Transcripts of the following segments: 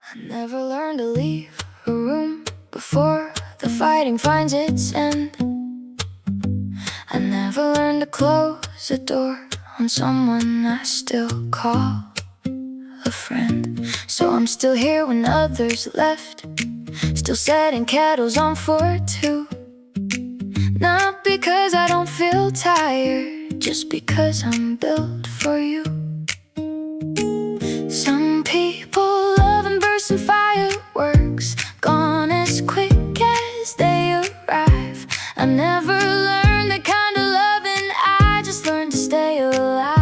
I never learned to leave a room before the fighting finds its end. I never learned to close a door on someone I still call a friend. So I'm still here when others left, still setting kettles on for two. Not because I don't feel tired, just because I'm built for you. Some people love and burst in fireworks, gone as quick as they arrive. I never learned that kind of loving, I just learned to stay alive.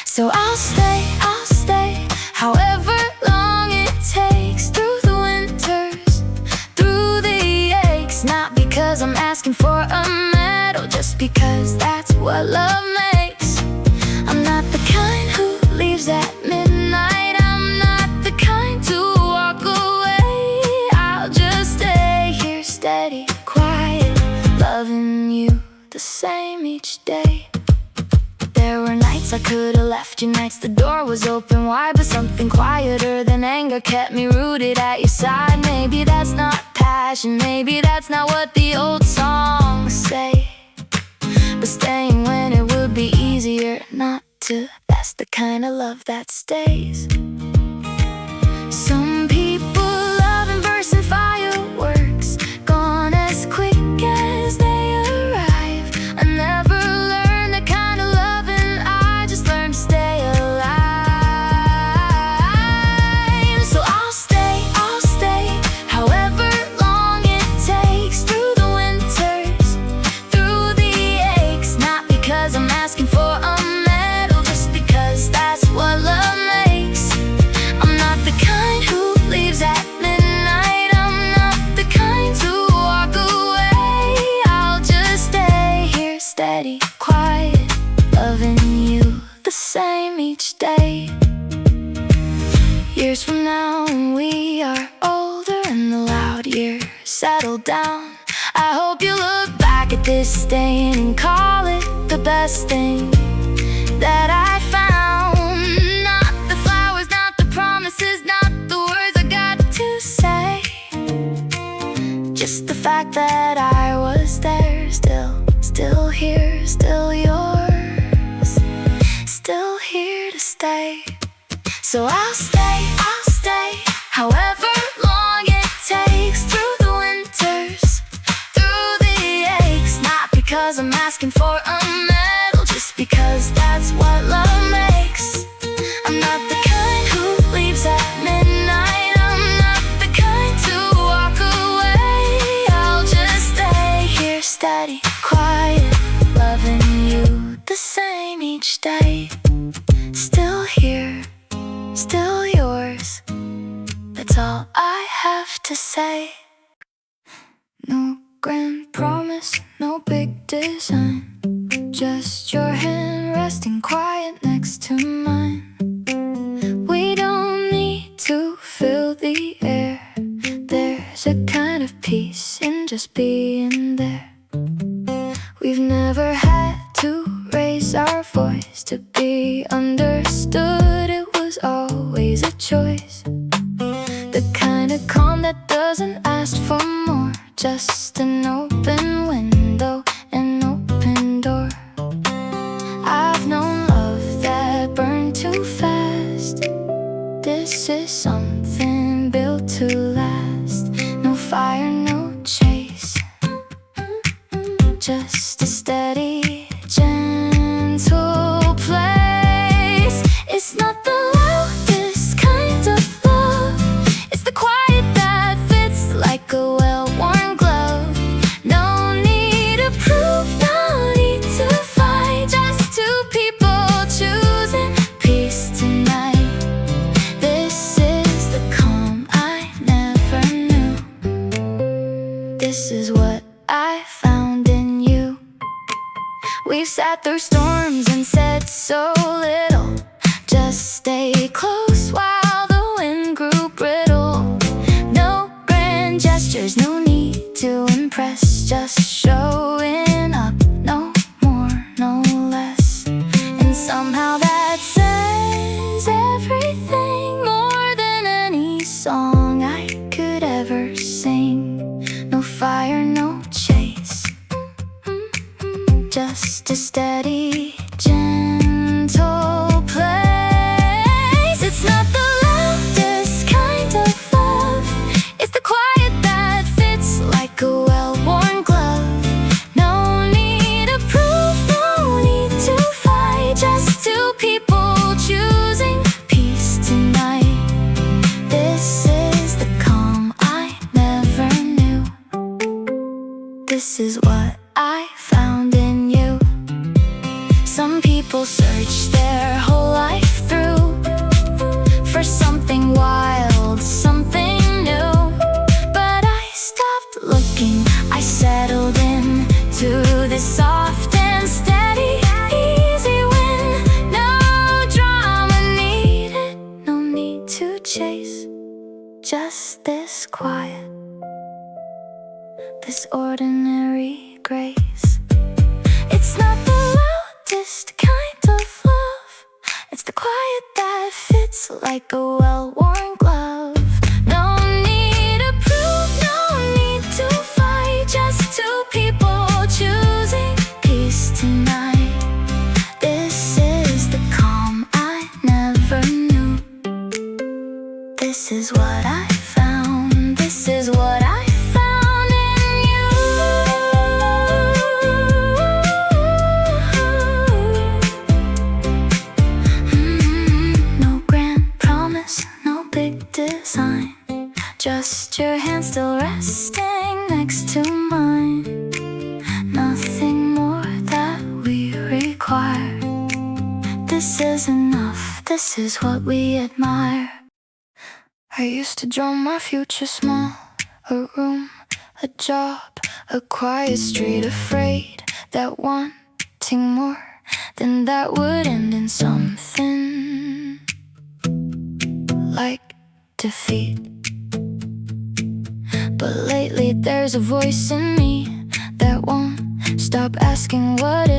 So I'll stay, however long it takes, through the winters, through the aches. Not because I'm asking for a medal, just because that's what love makes. I'm not the kind who leaves at midnight, I'm not the kind to walk away. I'll just stay here steady, quiet, loving you the same each day. There were nights I could've left you, nights the door was open wide, but something quieter than anger kept me rooted at your side. Maybe that's not passion, maybe that's not what the old songs say, but staying when it would be easier not to, that's the kind of love that stays. Some people love and burst in fireworks, gone as quick as they arrive. I never learned the kind of loving, I just learned to stay alive. So I'll stay, however long it takes, through the winters, through the aches. Not because I'm asking for a medal, just because that's what love makes. I'm not the kind who leaves at midnight, I'm not the kind to walk away. I'll just stay here steady, quiet, loving you the same each day. Years from now when we are older and the loud years settle down, I hope you look back at this day and call it the best thing that I found. Not the flowers, not the promises, not the words I got to say, just the fact that I was there, still here, still yours, still here to stay. So I'll stay, however long it takes, through the winters, through the aches. Not because I'm asking for a medal, just because that's what love makes. I'm not the kind who leaves at midnight, I'm not the kind to walk away. I'll just stay here steady, quiet, loving you the same each day. Still here, still yours, that's all I have to say. No grand promise, no big design, just your hand resting quiet next to mine. We don't need to fill the air, there's a kind of peace in just being there. We've never had to raise our voice to be understood, it was always a choice. The kind of calm that doesn't ask for more, just an open window, an open door. I've known love that burned too fast, this is something built to last. No fire, no chase, just a steady, gentle place. It's not the loudest kind of love, it's the quiet that fits like a well-worn glove. No need to prove, no need to fight, just two people choosing peace tonight. This is the calm I never knew, this is what I found in you. We've sat through storms and said so little, just stay close while the wind grew brittle. No grand gestures, no need to impress, just showing up, no more, no less. And somehow that says everything. just a steady, gentle place. It's not the loudest kind of love, it's the quiet that fits like a well-worn glove. No need to prove, no need to fight, just two people choosing peace tonight. This is the calm I never knew. This is what I found in you. Some people search their whole life through for something wild, something new. But I stopped looking, I settled in to this soft and steady, easy win. No drama needed, no need to chase, just this quiet, this ordinary grace. It's not the loudest kind of love, it's the quiet that fits like a well-worn glove. No need to prove, no need to fight, just two people choosing peace tonight. This is the calm I never knew. This is what I found, this is what I found in you. No grand promise, no big design, just your hand still resting next to mine. Nothing more that we require. This is enough, this is what we admire. I used to draw my future small, a room, a job, a quiet street, afraid that wanting more than that would end in something like defeat. But lately there's a voice in me that won't stop asking what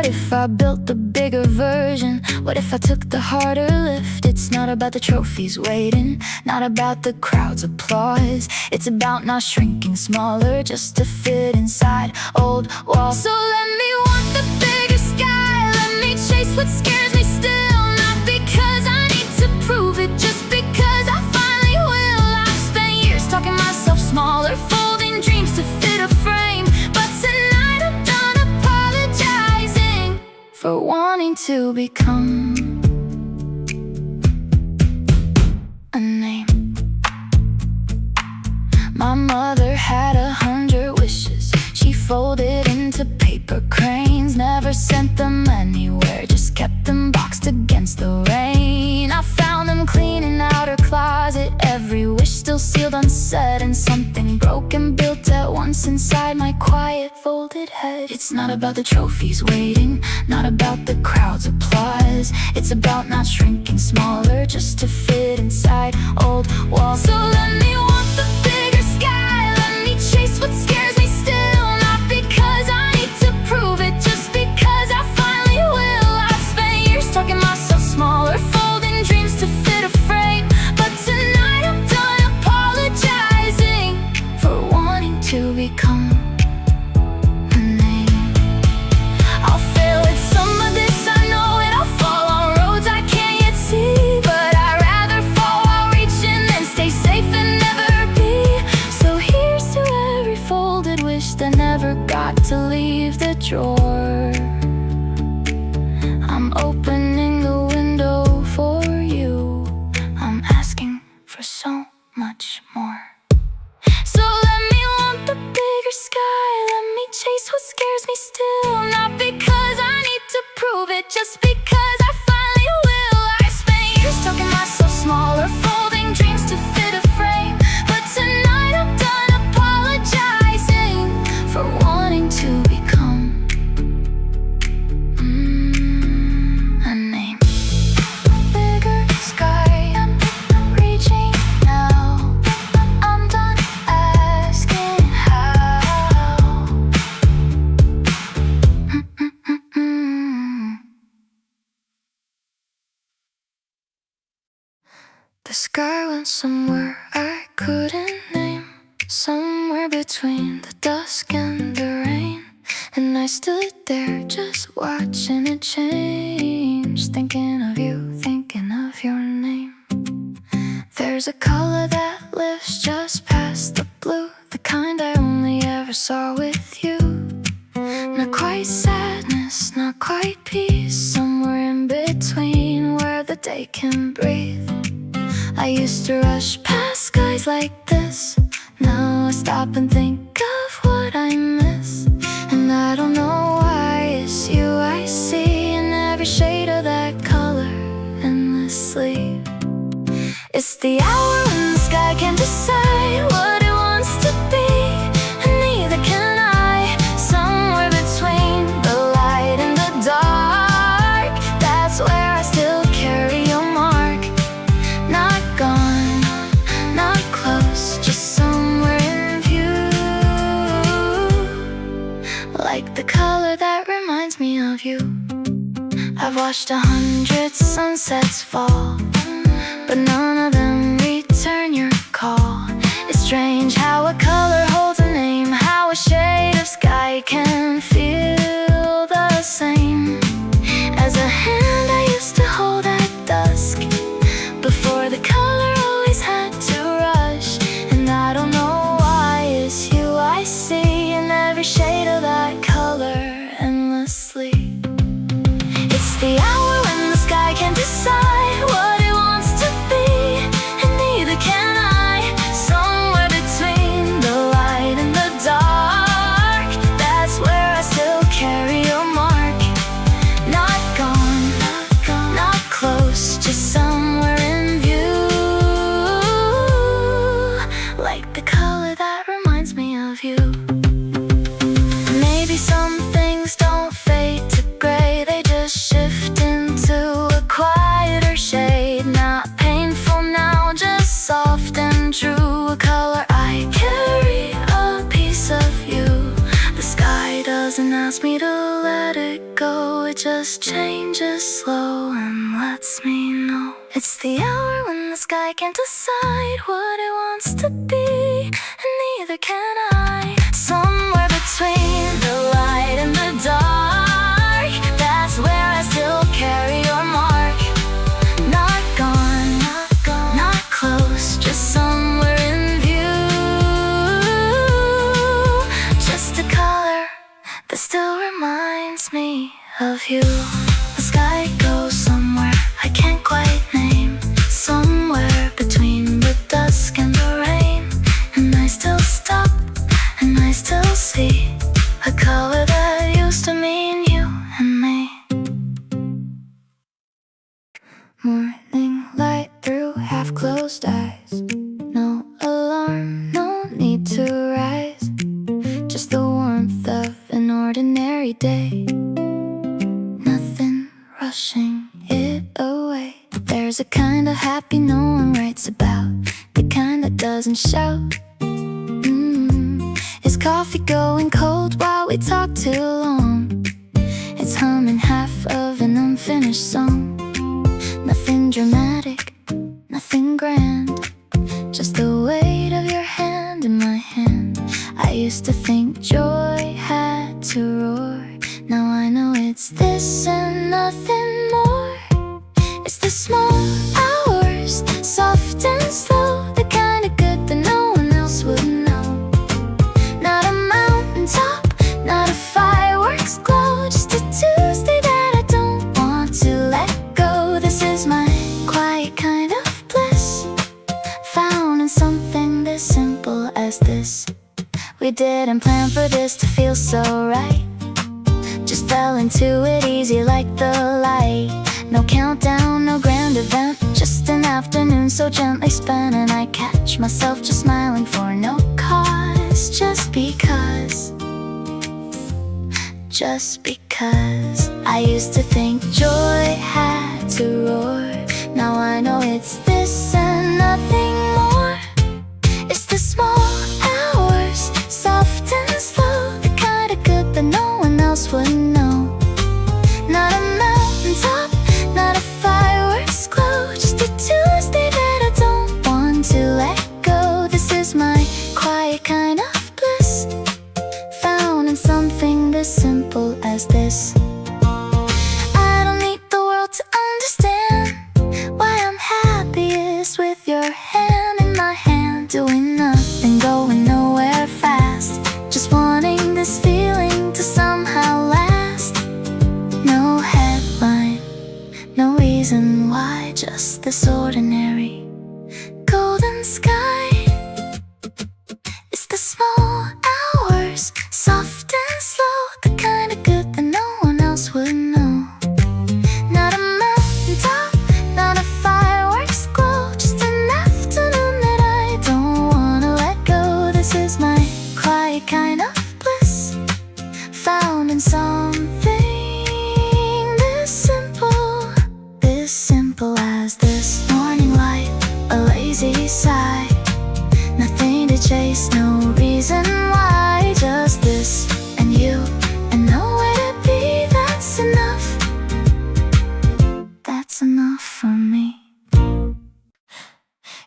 if I built the bigger version? What if I took the harder lift? It's not about the trophies waiting, not about the crowd's applause. It's about not shrinking smaller just to fit inside old walls. So let me want the bigger sky, let me chase what scares me still. Not because I need to prove it, just because I finally will. I've spent years talking myself smaller, folding dreams to fit a frame. But tonight I'm done apologizing for wanting to become a name. My mother had 100 wishes, she folded into paper cranes. Never sent them anywhere, just kept them boxed against the rain. I found them cleaning out her closet, every wish still sealed unsaid. And something broken built at once inside my quiet folded head. It's not about the trophies waiting, not about the crowd's applause. It's about not shrinking smaller just to fit inside old walls. So let me want the bigger sky, let me chase what scares me still. Not because I need to prove it, just because I finally will. I've spent years talking myself smaller, folding dreams to fit a frame. But tonight I'm done apologizing for wanting to become a name. I'll fail at some of this, I know it. I'll fall on roads I can't yet see, but I'd rather fall while reaching than stay safe and never be. So here's to every folded wish that never got to leave the drawer. I'm opening the window for you, I'm asking for so much more. So let me want the bigger sky, let me chase what scares me still. Not because I need to prove it, just because I finally will. I spent years talking myself smaller, folding dreams to fit a frame. But tonight I'm done apologizing for wanting to become a name. Bigger sky, I'm reaching now, I'm done asking how. The sky went somewhere I couldn't name, somewhere between the dusk and the rain. And I stood there just watching it change, thinking of you, thinking of your name. There's a color that lifts just past the blue, the kind I only ever saw with you. Not quite sadness, not quite peace, somewhere in between where the day can breathe. I used to rush past skies like this. Now I stop and think of what I miss. And I don't know why it's you I see in every shade of that color endlessly. It's the hour when the sky can't decide what it wants to be, and neither can I. Somewhere between the light and the dark, that's where I still carry your mark. Not gone, not close, just somewhere in view. Like the color that reminds me of you. I've watched 100 sunsets fall, but none of them return your call. It's strange how a color holds a name, how a shade of sky can feel the same as a hand I used to hold at dusk, before the color always had to rush. And I don't know why it's you I see in every shade of that color endlessly. It's the hour when the sky can't decide what it wants to be, and neither can I. Somewhere between the light and the dark, that's where I still carry your mark. Not gone, not close, just somewhere in view. Like the color that reminds me of you. Maybe some things don't fade to gray, they just shift into a quieter shade. Not painful now, just soft and true. A color I carry, a piece of you. The sky doesn't ask me to let it go, it just changes slow and lets me know. It's the hour when the sky can't decide what it wants to be, and neither can I. Somewhere between the light and the dark, that's where I still carry your mark. Not gone, not close, just somewhere in view. Just a color that still reminds me of you. The sky goes somewhere I can't quite name, somewhere between the dusk and the rain. And I still stop, and I still see a color that used to mean you and me. Morning light through half-closed eyes, no alarm, no need to rise, just the warmth of an ordinary day, nothing rushing it away. There's a kind of happy no one writes about, the kind that doesn't shout. Is coffee going cold while we talk too long? It's humming half of an unfinished song. Nothing dramatic, nothing grand, just the weight of your hand in my hand. I used to think joy had to roar, now I know it's this and nothing more. It's the small hours, soft and slow, the kind of good that no one else would know. Not a mountaintop, not a fireworks glow, just a Tuesday that I don't want to let go. This is my quiet kind of bliss, found in something this simple as this. We didn't plan for this to feel so right, just fell into it easy like the light. No countdown, no grand event, just an afternoon so gently spent. And I catch myself just smiling for no cause, just because. Just because. I used to think joy had to roar, now I know it's this and nothing more. It's the small hours, soft and slow, the kind of good that no one else would know. Not a mountaintop, not a fireworks glow, just a Tuesday that I don't want to let go. This is my quiet kind of bliss, found in something as simple as this. I don't need the world to understand why I'm happiest with your hand in my hand, doing nothing, going nowhere fast, just wanting this feeling to somehow last. No headline, no reason why, just this ordinary golden sky. It's the small hours, soft and slow, the kind of good that no one else would know. Not a mountaintop, not a fireworks glow, just an afternoon that I don't wanna let go. This is my quiet kind of bliss, found in something this simple as this morning light, a lazy sigh, nothing to chase, no reason why, just this and you and nowhere to be. That's enough, that's enough for me.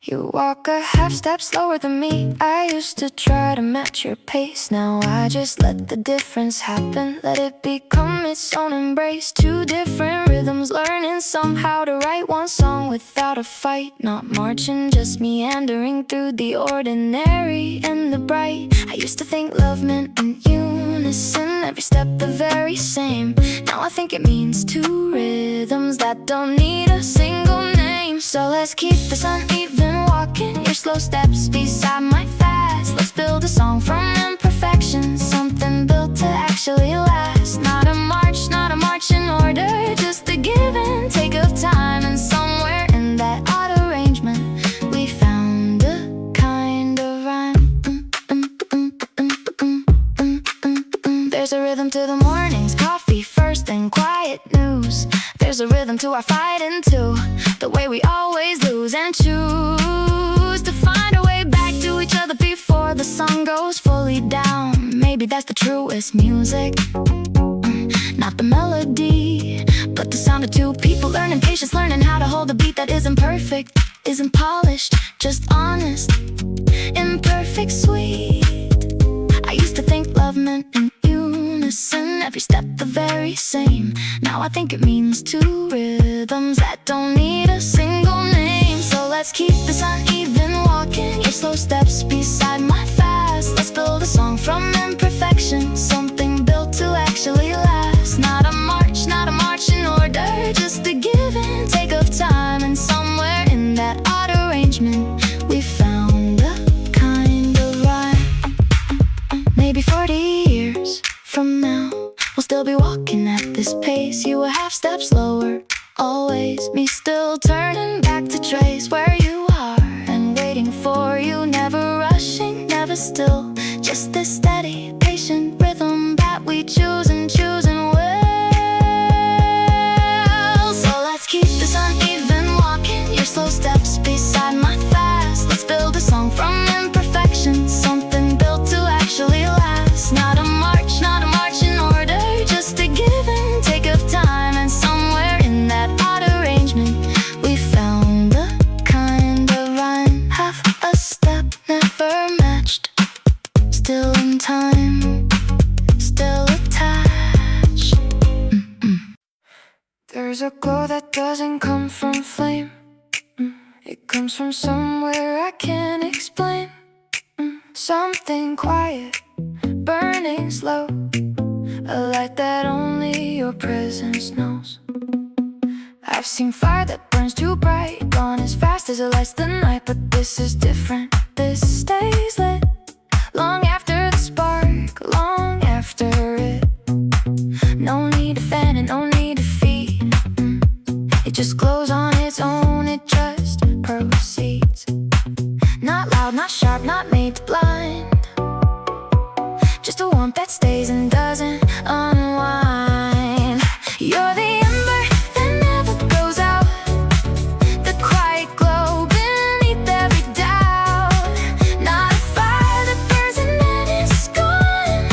You walk a half step slower than me. I used to try to match your pace. Now I just let the difference happen, let it become its own embrace. Two different rhythms, learning somehow to write one song without a fight. Not marching, just meandering through the ordinary and the bright. I used to think love meant in unison, every step the very same. Now I think it means two rhythms that don't need a single name. So let's keep this uneven walking, your slow steps beside my fast. Let's build a song from imperfection, something built to actually last. Not a march in order, just a give and take of time. And somewhere in that odd arrangement, we found a kind of rhyme. There's a rhythm to the mornings, coffee first and quiet news. There's a rhythm to our fighting too, the way we always lose and choose to find our way back to each other before the sun goes fully down. Maybe that's the truest music, not the melody, but the sound of two people learning patience, learning how to hold a beat that isn't perfect, isn't polished, just honest, imperfect, sweet. I used to think love meant in unison, every step the very same. Now I think it means two rhythms that don't need a single name. So let's keep this uneven walking, your slow steps beside my fast. Let's build a song from imperfection, something built to actually last. Not a march in order, just a give and take of time. And somewhere in that odd arrangement, we found a kind of rhyme. Maybe 40 years from now, we'll still be walking at this pace. You a half step slower, always. Me still turning back to trace where you are and waiting for you. Never rushing, never still, just this steady, patient rhythm that we choose and well. So let's keep this uneven walking, your slow steps beside my fast. Let's build a song from imperfection, something built to actually last. Not a march in order, just a give and take of time. And somewhere in that odd arrangement, we found a kind of rhyme. Half a step never matched, still in time, still attached. There's a glow that doesn't come from flame, it comes from somewhere I can't explain. Something quiet, burning slow, a light that only your presence knows. I've seen fire that burns too bright, gone as fast as it lights the night. But this is different, this stays lit long after the spark, long after it. No need to fan it, no need to feed, it just glows on its own, it just proceeds. Not loud, not sharp, not made to blind, just a warmth that stays and doesn't unwind. You're the ember that never goes out, the quiet glow beneath every doubt. Not a fire that burns and then is gone,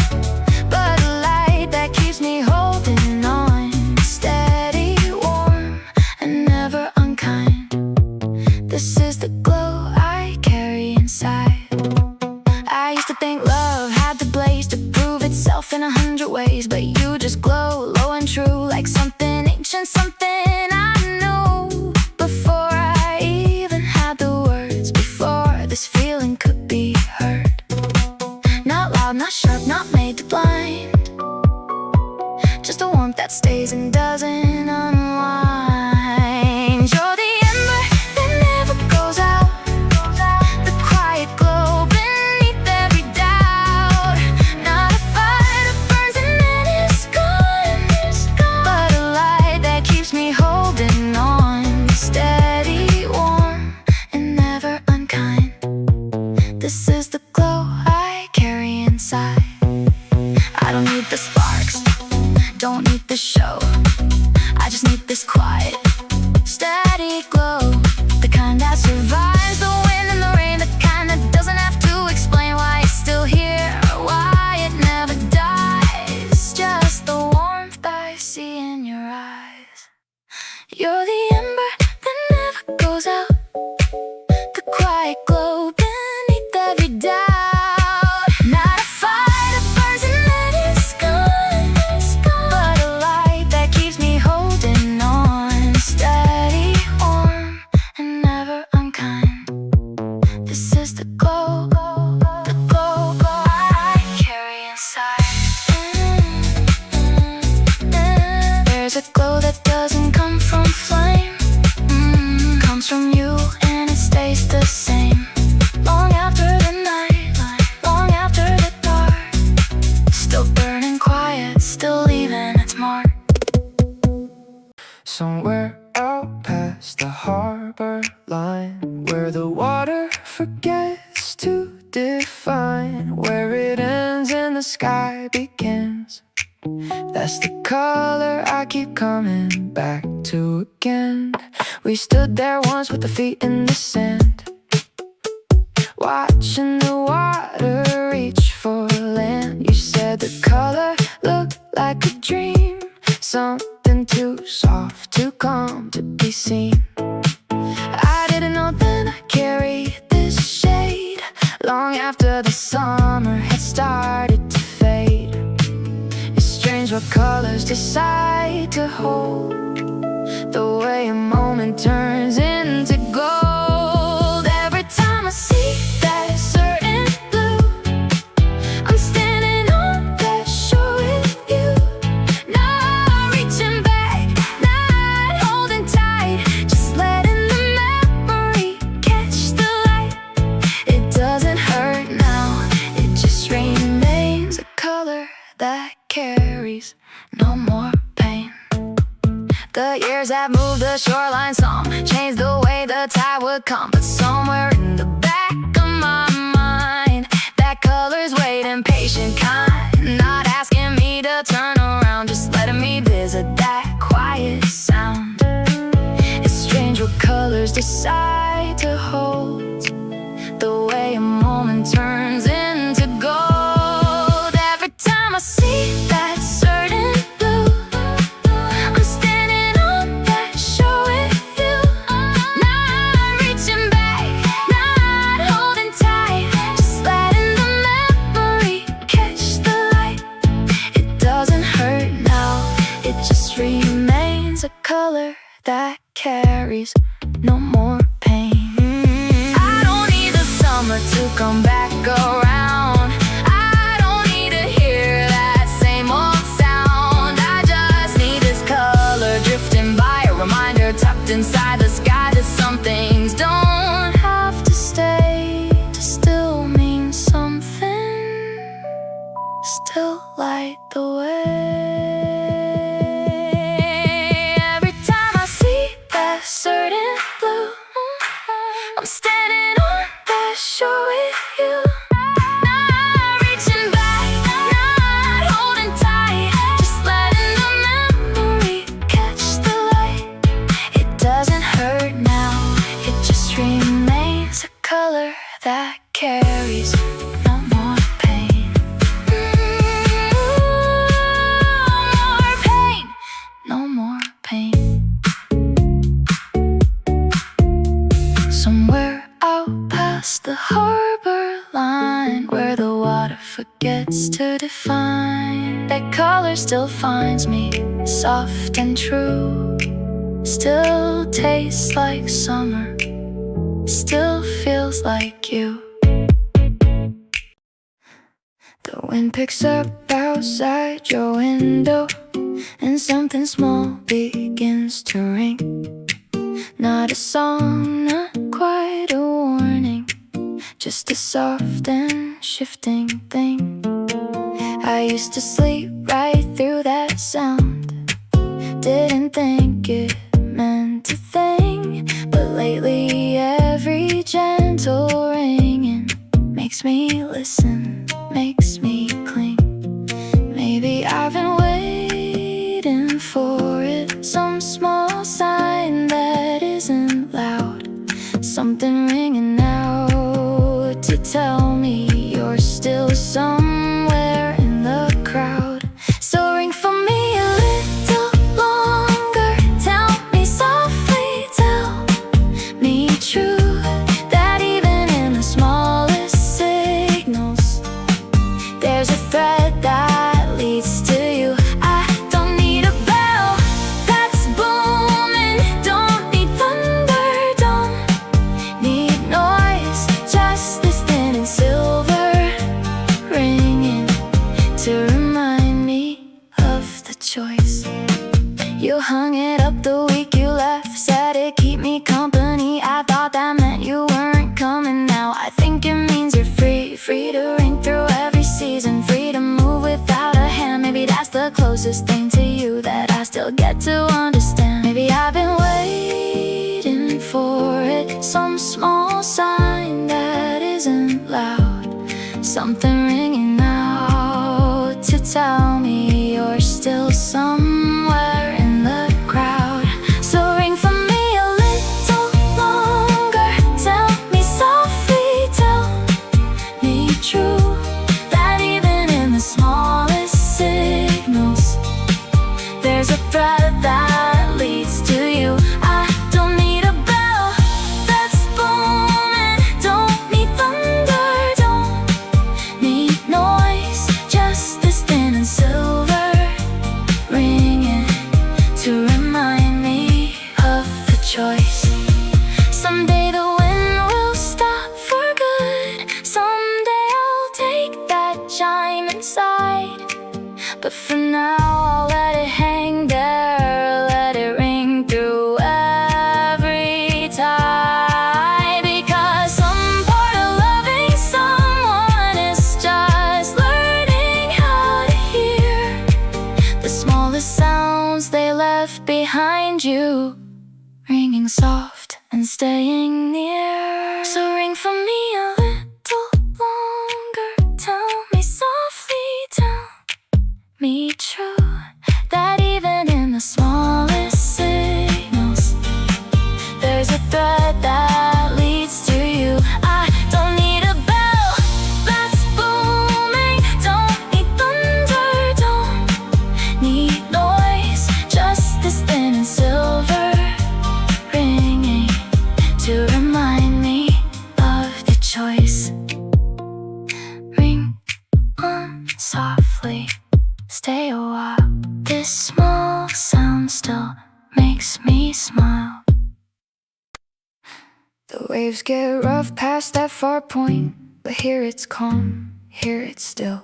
but a light that keeps me holding on, steady, warm, and never unkind. This is the glow I carry inside. I used to think love had to blaze to prove itself off in 100 ways, but you just glow, low and true, like something ancient, something I knew before I even had the words, before this feeling could be heard. Not loud, not sharp, not made to blind, just a warmth that stays and doesn't unwind. You're the ember that never goes out, the quiet glow beneath every doubt. Not a fire that burns and then it's gone, but a light that keeps me holding on, steady, warm, and never unkind. This is the glow I carry inside. I don't need the sparks, don't need the show, I just need this quiet, steady glow, the kind that survives the wind and the rain, the kind that doesn't have to explain why it's still here or why it never dies. Just the warmth I see in your eyes. You're the ember that never goes out, the quiet glow beneath every doubt. Not a fire that burns and then it's gone, but a light that keeps me holding on, steady, warm, and never unkind. This is the glow I carry inside. There's a glow that doesn't come from flame, comes from you and it stays the same. Long after the night, long after the dark, still burning quiet, still leaving its mark. Somewhere out past the harbor line, where the water forgets to define where it ends and the sky begins. That's the color I keep coming back to again. We stood there once with our feet in the sand, watching the water reach for land. You said the color looked like a dream, something too soft, too calm to be seen. I didn't know then I carried this shade long after the summer had started to fade. It's strange what colors decide to hold, the way a moment turns into gold. Every time I see that certain blue, I'm standing on that shore with you. Not reaching back, not holding tight, just letting the memory catch the light. It doesn't hurt now, it just remains a color that carries no more pain. The years have moved the shoreline some, changed the way the tide would come, but somewhere in the back of my mind, that color's waiting, patient, kind, not asking me to turn around, just letting me visit that quiet sound. It's strange what colors decide to hold, the way a moment turns into gold. Every time I see that certain blue, I'm standing on that shore with you. Not reaching back, not holding tight, just letting the memory catch the light. It doesn't hurt now, it just remains a color that carries no more pain. I don't need the summer to come back around, I don't need to hear that same old sound. I just need this color drifting by, a reminder tucked inside the sky that some things don't have to stay to still mean something, still light the way. Every time I see that certain blue, I'm standing on that shore with you. Not reaching back, not holding tight, just letting the memory catch the light. It doesn't hurt now, it just remains a color that carries no more pain. find that color still finds me soft and true. Still tastes like summer, still feels like you. The wind picks up outside your window, and something small begins to ring. Not a song, not quite a warning, just a soft and shifting thing. I used to sleep right through that sound, didn't think it meant a thing. But lately every gentle ringing makes me listen, makes me cling. Maybe I've been waiting for it, some small sign that isn't loud, something ringing out to tell me you're still somewhere in the crowd. So ring for me a little longer, tell me softly, tell me true, that even in the smallest signals there's a thread that leads to you. I don't need a bell that's booming, don't need thunder, don't need noise, just this thin and silver ringing to remind me of the choice. You hung it up the week you left, said it keep me company. I thought that meant you weren't coming. Now I think it means you're free, free to ring through every season, free to move without a hand. Maybe that's the closest thing to you that I still get to understand. Maybe I've been waiting for it, some small sign that isn't loud, something ringing out to tell me you're still somewhere in the crowd. So ring for me a little longer, tell me softly, tell me true, that even in the smallest signals there's a thread that leads to you. I don't need a bell that's booming, don't need thunder, don't need noise, just this thin and silver ringing to remind me of the choice. Someday the wind will stop for good, someday I'll take that chime inside. But for now I'll let it hang there, let it ring through every time. Because some part of loving someone is just learning how to hear the smallest sounds they left behind you, ringing soft and staying near. So ring for me a little longer, tell me softly, tell me true, that even in the smallest signals there's a thread that leads to you. I don't need a bell that's booming, don't need thunder, don't need noise, just this thin and silver ringing to remind me of the choice. Ring on softly, stay a while, this small sound still makes me smile. The waves get rough past that far point, but here it's calm, here it's still.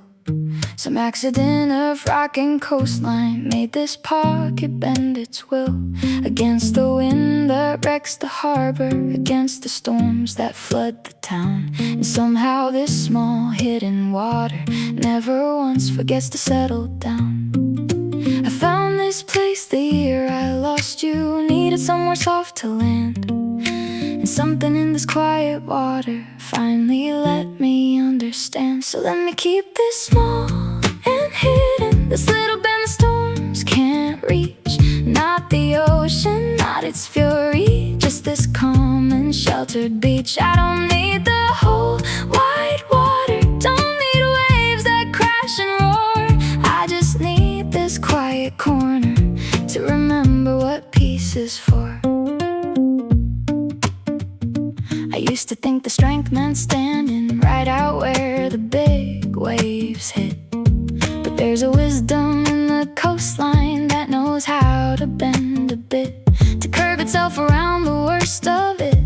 Some accident of rocking coastline made this pocket bend its will, against the wind that wrecks the harbor, against the storms that flood the town. And somehow this small hidden water never once forgets to settle down. I found this place the year I lost you, needed somewhere soft to land, and something in this quiet water finally let me understand. So let me keep this small and hidden, this little bend the storms can't reach. Not the ocean, not its fury, just this calm and sheltered beach. I don't need the whole wide water, don't need waves that crash and roar. I just need this quiet corner to remember what peace is for. I used to think the strength meant standing right out where the big waves hit, There's a wisdom in the coastline that knows how to bend a bit, to curve itself around the worst of it,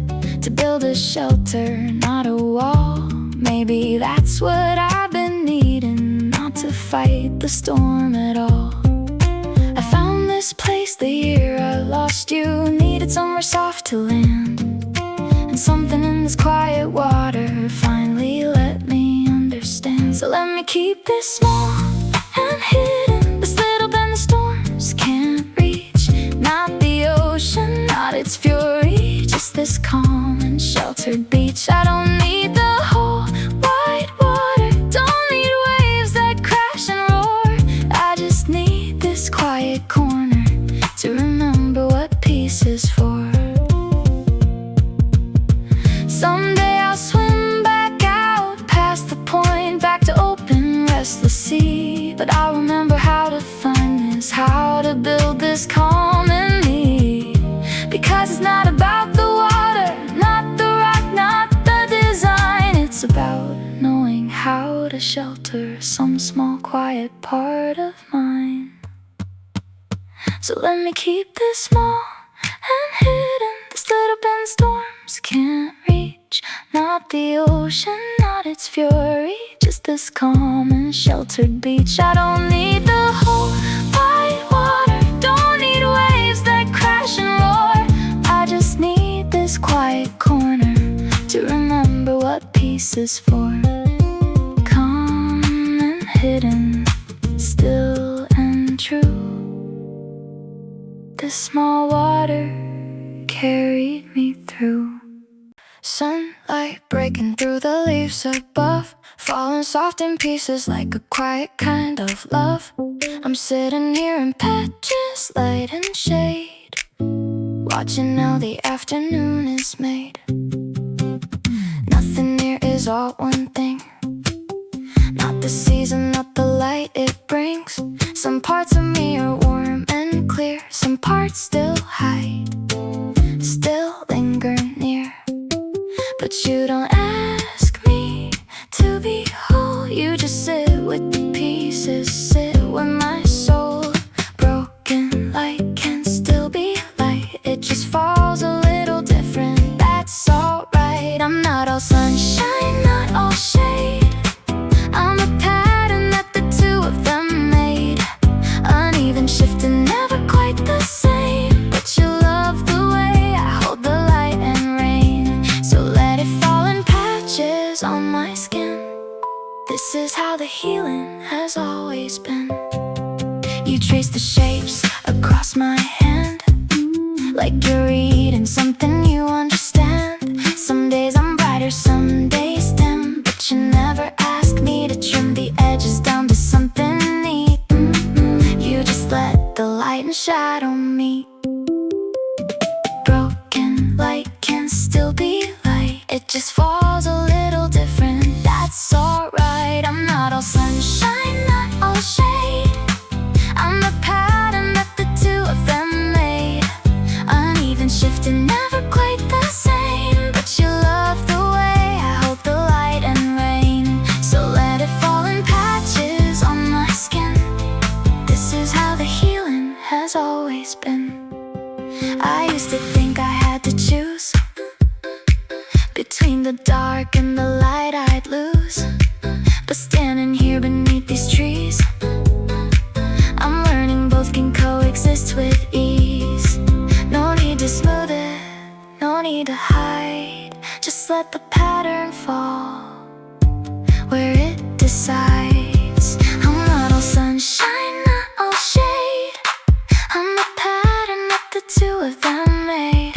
to build a shelter, not a wall. Maybe that's what I've been needing, not to fight the storm at all. I found this place the year I lost you, needed somewhere soft to land, and something in this quiet water finally let me understand. So let me keep this small and hidden, this little bend the storms can't reach, not the ocean, not its fury, just this calm and sheltered beach. I don't need the whole wide water, don't need waves that crash and roar. I just need this quiet corner to remember what peace is for. Someday I'll swim back out past the point, back to open, restless sea. But I'll remember how to find this, how to build this calm in me. Because it's not about the water, not the rock, not the design. It's about knowing how to shelter some small quiet part of mine. So let me keep this small and hidden, this little bend storms can't reach, not the ocean, not its fury, just this calm and sheltered beach. I don't need the whole wide water, don't need waves that crash and roar. I just need this quiet corner to remember what peace is for. Calm and hidden, still and true. This small water carried me through. Sunlight breaking through the leaves above, falling soft in pieces like a quiet kind of love. I'm sitting here in patches, light and shade, watching how the afternoon is made. Nothing here is all one thing, not the season, not the light it brings. Some parts of me are warm and clear, some parts still hide, still linger near. But you don't ask me to be whole, you just sit with the pieces, sit with my soul. Broken light can still be light, it just falls a little different, that's alright. I'm not all sunshine, not all shade, I'm a pattern that the two of them made. Uneven shifting, never quite the same, but you love the way I hold the light and rain. So let it fall in patches on my skin, this is how the healing has always been. You trace the shapes across my hand, like you're reading something you understand. Some days I'm brighter, some days dim, but you never ask me to trim the edges down to something neat. You just let the light and shadow meet. Broken light can still be light, it just falls a little different, that's alright. I'm not all sunshine, not all shade, I'm the pattern that the two of them made. Uneven shifting, never quite the same, but you love the way I hold the light and rain. So let it fall in patches on my skin, this is how the healing has always been. I used to think I had to choose between the dark and the light I'd lose, but standing here beneath these trees, I'm learning both can coexist with ease. No need to smooth it, no need to hide, just let the pattern fall where it decides. I'm not all sunshine, not all shade, I'm the pattern that the two of them made.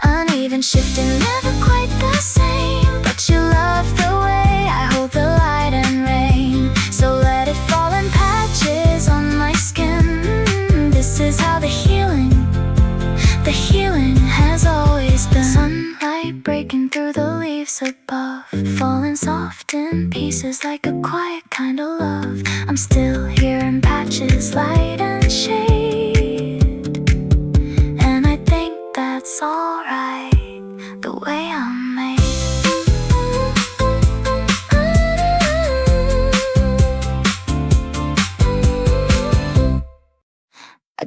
Uneven shifting, never quite the same, but you love the way I hold the light and rain. So let it fall in patches on my skin, this is how the healing has always been. Sunlight breaking through the leaves above, falling soft in pieces like a quiet kind of love. I'm still here in patches, light and shade, and I think that's alright, the way I'm made.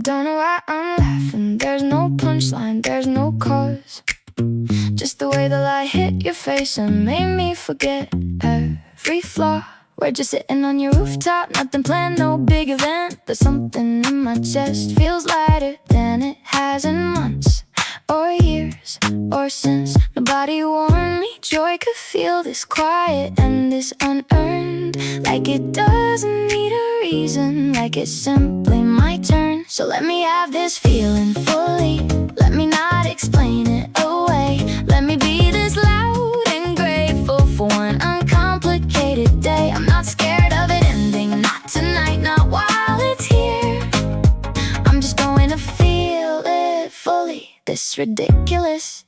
don't know why I'm laughing. There's no punchline, there's no cause. Just the way the light hit your face and made me forget every flaw. We're just sitting on your rooftop, nothing planned, no big event. But something in my chest feels lighter than it has in months or years or since. Nobody warned me joy could feel this quiet and this unearned, like it doesn't need a reason, like it's simply my turn. So let me have this feeling fully, let me not explain it away. Let me be this loud and grateful for one uncomplicated day. I'm not scared of it ending, not tonight, not while it's here. I'm just going to feel it fully, this ridiculous,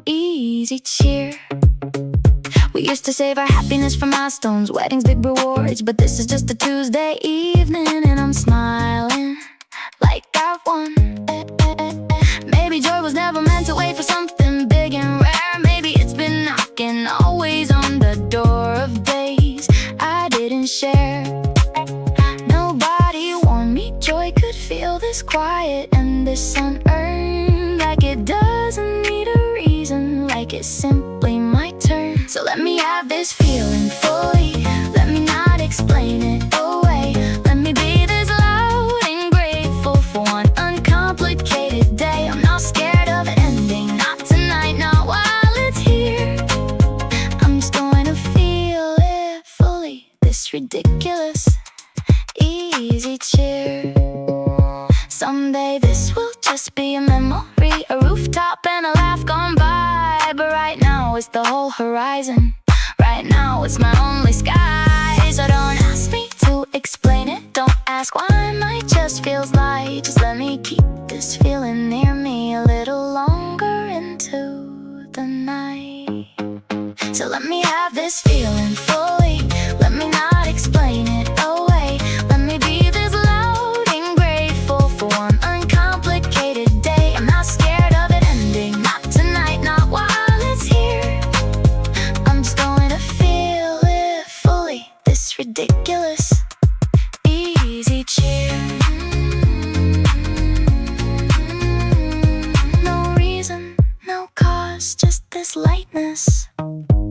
easy cheer. We used to save our happiness for milestones, weddings, big rewards. But this is just a Tuesday evening and I'm smiling like I've won. Maybe joy was never meant to wait for something big and rare. Maybe it's been knocking always on the door of days I didn't share. Nobody warned me joy could feel this quiet and this unearned, like it doesn't need a reason, like it's simply my turn. So let me have this feeling fully, let me not explain it away. Let me be this loud and grateful for one uncomplicated day. I'm not scared of it ending, not tonight, not while it's here. I'm just going to feel it fully, this ridiculous, easy cheer. Someday this will just be a memory, a rooftop and a laugh gone by. But right now it's the whole horizon, right now it's my only sky. So don't ask me to explain it, don't ask why my chest feels light. Just let me keep this feeling near me a little longer into the night. So let me have this feeling fully, let me not explain it away. Let me be this loud and grateful for one uncomplicated day. I'm not scared of it ending, not tonight, not while it's here. I'm just going to feel it fully, this ridiculous, easy cheer. No reason, no cause, just this lightness,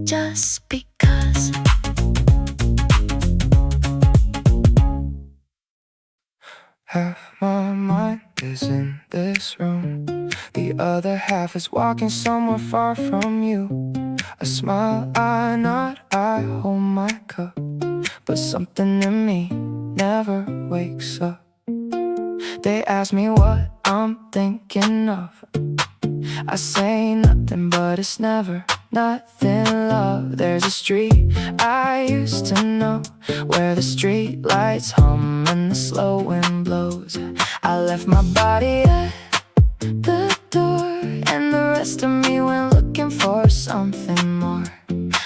just because. Half my mind is in this room, the other half is walking somewhere far from you. I smile, I nod, I hold my cup, but something in me never wakes up. They ask me what I'm thinking of, I say nothing, but it's never nothing, love. There's a street I used to know, where the street lights hum and the slow wind blows. I left my body at the door, and the rest of me went looking for something more.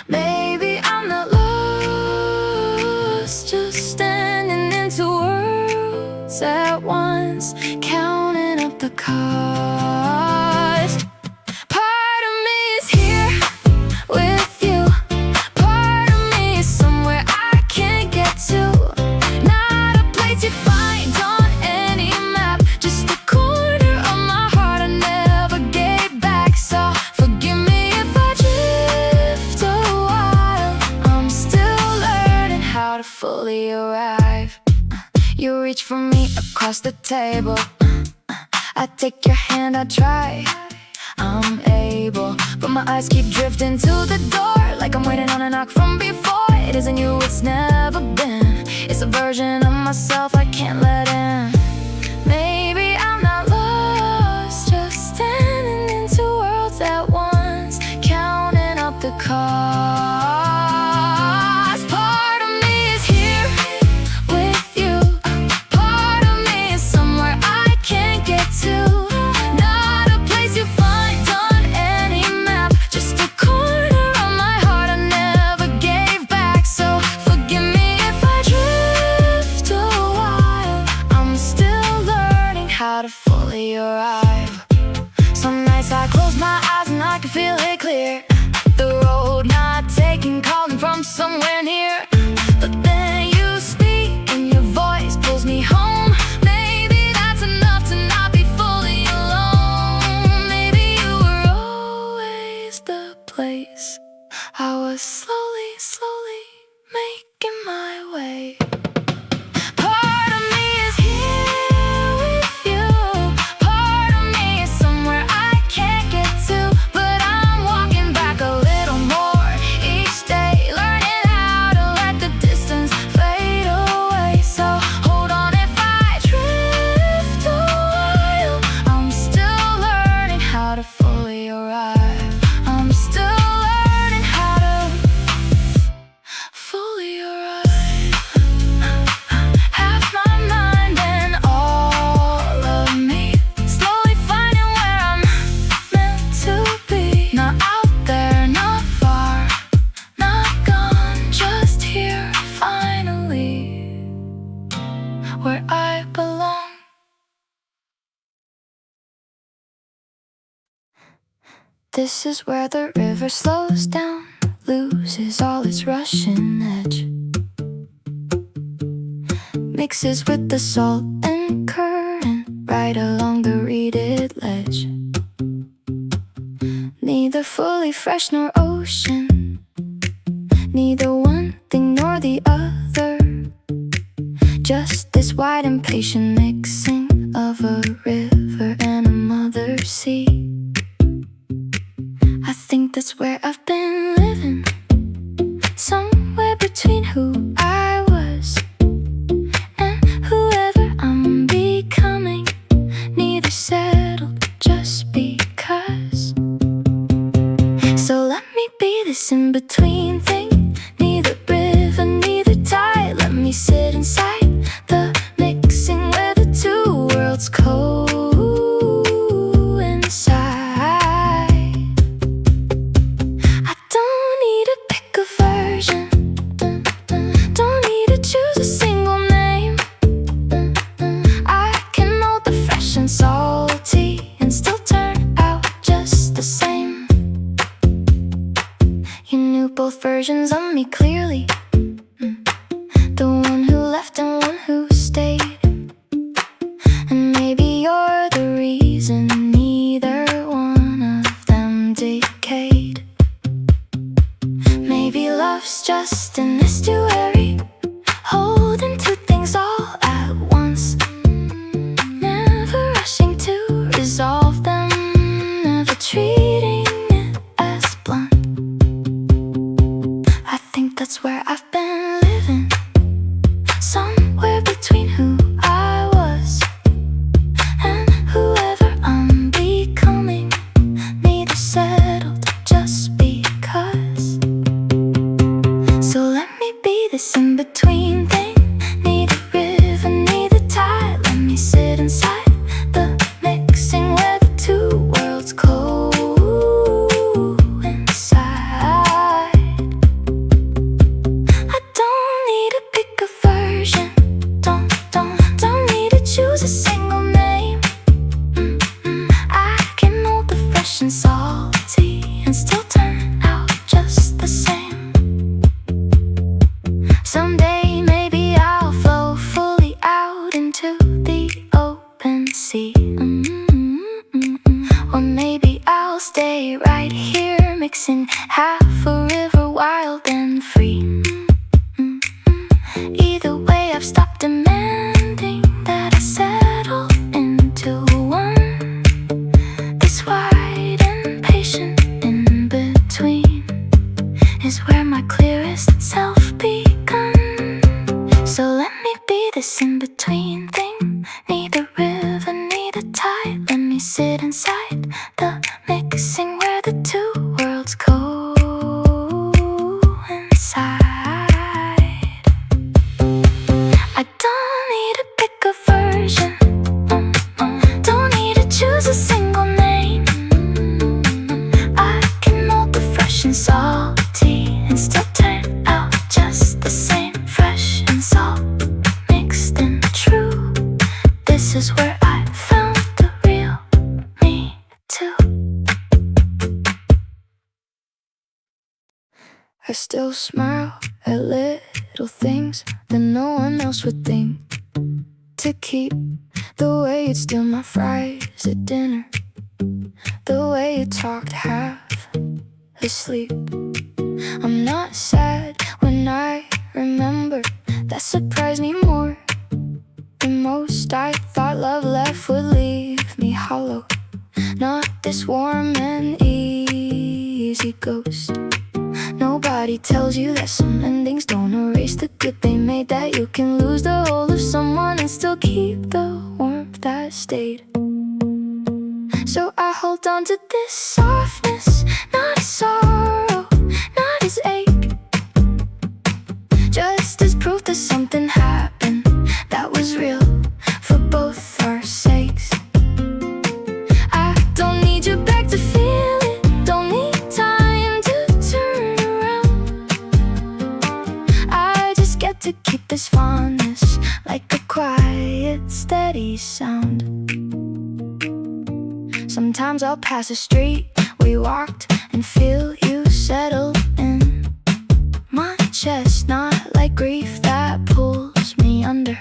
Maybe I'm not lost, just standing in two worlds at once, counting up the cost. Part of me is here with you, part of me is somewhere I can't get to. Not a place you find on any map, just a corner of my heart I never gave back. So forgive me if I drift a while, I'm still learning how to fully arrive. You reach for me across the table, I take your hand, I try, I'm able, but my eyes keep drifting to the door, like I'm waiting on a knock from before. It isn't you, it's never been, it's a version of myself I can't let in. Maybe I'm not lost, just standing in two worlds at once, counting up the cost. Part of me is here with you, part of me is somewhere I can't get to. Not a place you find on any map, just a corner of my heart I never gave back. So forgive me if I drift a while, I'm still learning how to fully arrive. Some nights I close my eyes and I can feel it clear, the road not taken, calling from somewhere near. But then you speak and your voice pulls me home. Maybe that's enough where I belong. This is where the river slows down, loses all its rushing edge, mixes with the salt and current right along the reeded ledge. Neither fully fresh nor ocean, neither one thing nor the other, just this wide and patient mixing of a river and a mother sea. I think that's where I've been living, somewhere between who I was and whoever I'm becoming. Neither settled just because. So let me be this in-between thing, neither river, neither tide. Let me sit inside the mixing where the two worlds coincide. I don't need to pick a version, don't need to choose a single name. I can hold the fresh and salty and still turn out just the same. You knew both versions of me clearly, the one who left and one who stayed. And maybe you're the reason neither one of them decayed. Maybe love's just an estuary, holding two things all at once, never rushing to resolve them, never treating it as blunt. I think that's where I've been living, somewhere between who I was and whoever I'm becoming. Neither settled just because. So let me be this in-between thing, neither river, neither tide. Let me sit inside the mixing where the two worlds coincide. I don't need to pick a version, don't need to choose a single name. I can hold the fresh and salty and still turn out just the same. Someday maybe I'll flow fully out into the open sea. Or maybe I'll stay right here mixing half a river wild and free. Either way I've stopped demanding that I settle into one, this wide and patient in between is where my clearest self begun. So let me be this in-between thing, neither river, neither tide. Let me sit inside the mixing where the two worlds coincide. I don't need to pick a version, don't need to choose a single name. I can hold the fresh and salty and still turn out just the same. Fresh and salt mixed and true, this is where I found the real me too. I still smile at little things that no one else would think to keep. The way you'd steal my fries at dinner, the way you talked half asleep. I'm not sad when I remember, that surprised me more than most. I thought love left would leave me hollow, not this warm and easy ghost. Nobody tells you that some endings don't erase the good they made, that you can lose the hold of someone and still keep the warmth that stayed. So I hold on to this softness, not as sorrow, not as ache, just as proof that something happened that was real for both our sakes. I don't need you back to feel it, don't need time to turn around. I just get to keep this fondness like a quiet quiet, steady sound. Sometimes I'll pass a street we walked and feel you settle in my chest, not like grief that pulls me under,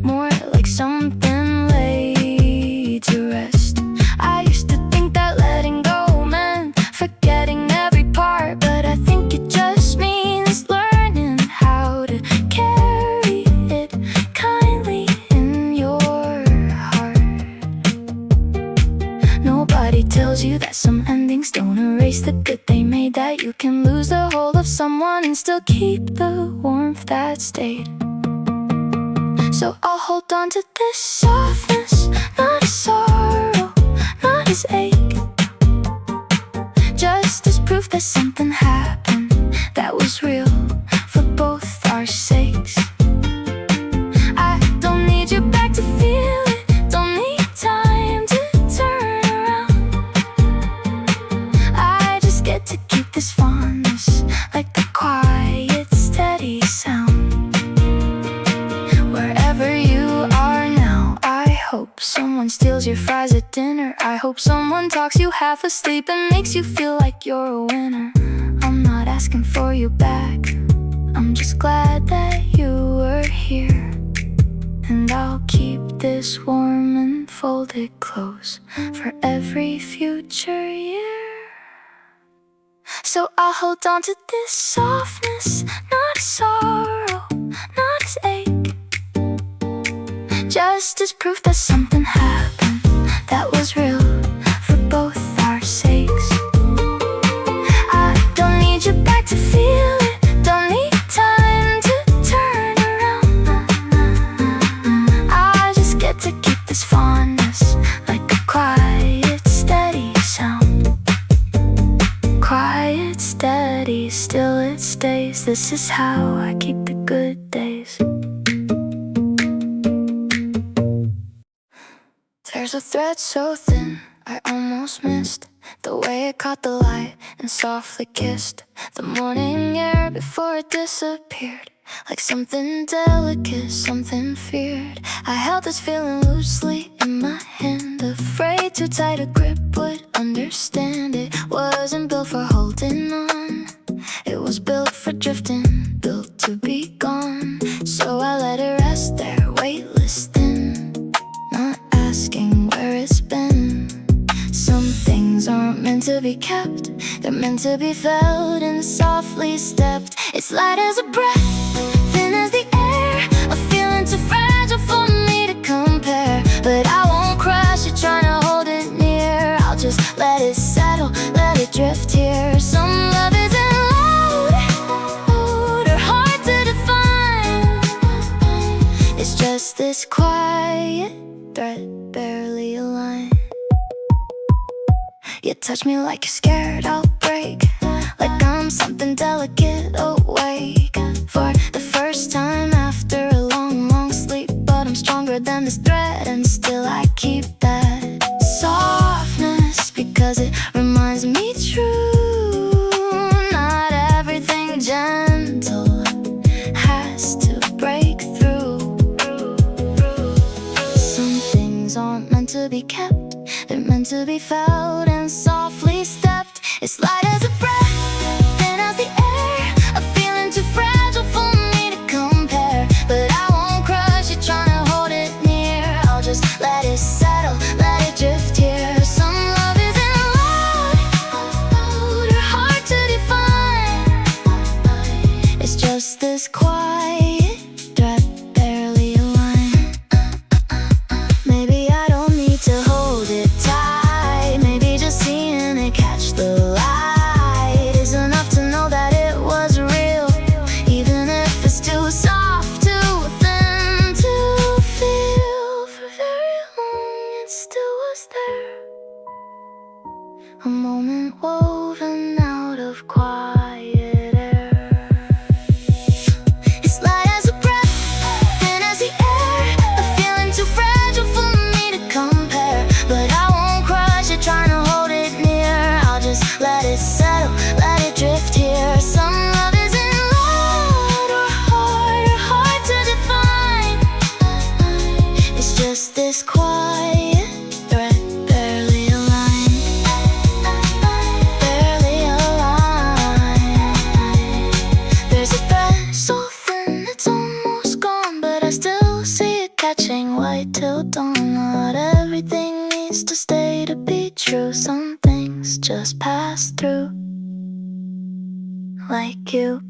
more like something laid to rest. I used to think that letting go meant forgetting every part, but I think it just means learning how to carry it kindly in your heart. Nobody tells you that some endings don't erase the good they made, that you can lose the hold of someone and still keep the warmth that stayed. So I'll hold on to this softness, not as sorrow, not as ache, just as proof that something happened that was real for both our sakes. I don't need you back to feel it, don't need time to turn around. I just get to keep this fondness like a quiet, steady sound. Hope someone steals your fries at dinner. I hope someone talks you half asleep and makes you feel like you're a winner. I'm not asking for you back, I'm just glad that you were here. And I'll keep this warm and folded close for every future year. So I'll hold on to this softness, not as sorrow, not as ache, just as proof that something happened that was real for both our sakes. I don't need you back to feel it, don't need time to turn around. I just get to keep this fondness like a quiet, steady sound. Quiet, steady, still it stays. This is how I keep the good days. There's a thread so thin, I almost missed the way it caught the light and softly kissed the morning air before it disappeared, like something delicate, something feared. I held this feeling loosely in my hand, afraid too tight a grip would understand. It wasn't built for holding on, it was built for drifting, built to be gone. So I let it rest there, weightless thin, not asking where it's been. Some things aren't meant to be kept, they're meant to be felt and softly stepped. It's light as a breath, thin as the air, a feeling too fragile for me to compare. But I won't crush it, trying to hold it near. I'll just let it settle, let it drift here. Some love isn't loud or hard to define, it's just this quiet thread, barely a line. You touch me like you're scared I'll break, like I'm something delicate awake for the first time after a long, long sleep. But I'm stronger than this thread and still I keep that softness, because it reminds me true. Not everything gentle has to break through. Some things aren't meant to be kept, they're meant to be felt and softly stepped. It's light as a breath, thin as the air, a feeling too fragile for me to compare. But I won't crush it, trying to hold it near. I'll just let it settle, let it drift here. Some love isn't loud or hard to define, it's just this quiet thread, barely a line. Maybe I don't need to hold it tight, maybe just seeing it catch the light is enough to know that it was real, even if it's too soft, too thin to feel. For very long it still was there, a moment woven out of quiet air. It's light as a breath, thin as the air, a feeling too fragile for me to compare. But I won't crush it, trying to hold it near. I'll just let it settle, let it drift here. Some love isn't loud or hard to define, just this quiet thread, barely a line, barely a line. There's a thread so thin it's almost gone, but I still see it catching white till dawn. Not everything needs to stay to be true. Some things just pass through, like you.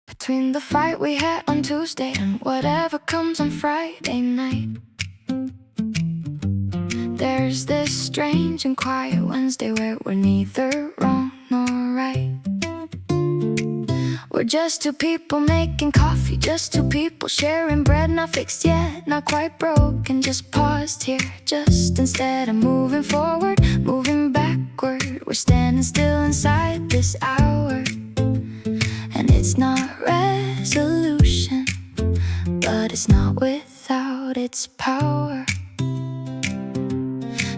Between the fight we had on Tuesday and whatever comes on Friday night, there's this strange and quiet Wednesday where we're neither wrong nor right. We're just two people making coffee, just two people sharing bread, not fixed yet, not quite broken, just paused here. Just instead of moving forward, moving backward, we're standing still inside this hour. And it's not resolution, but it's not without its power.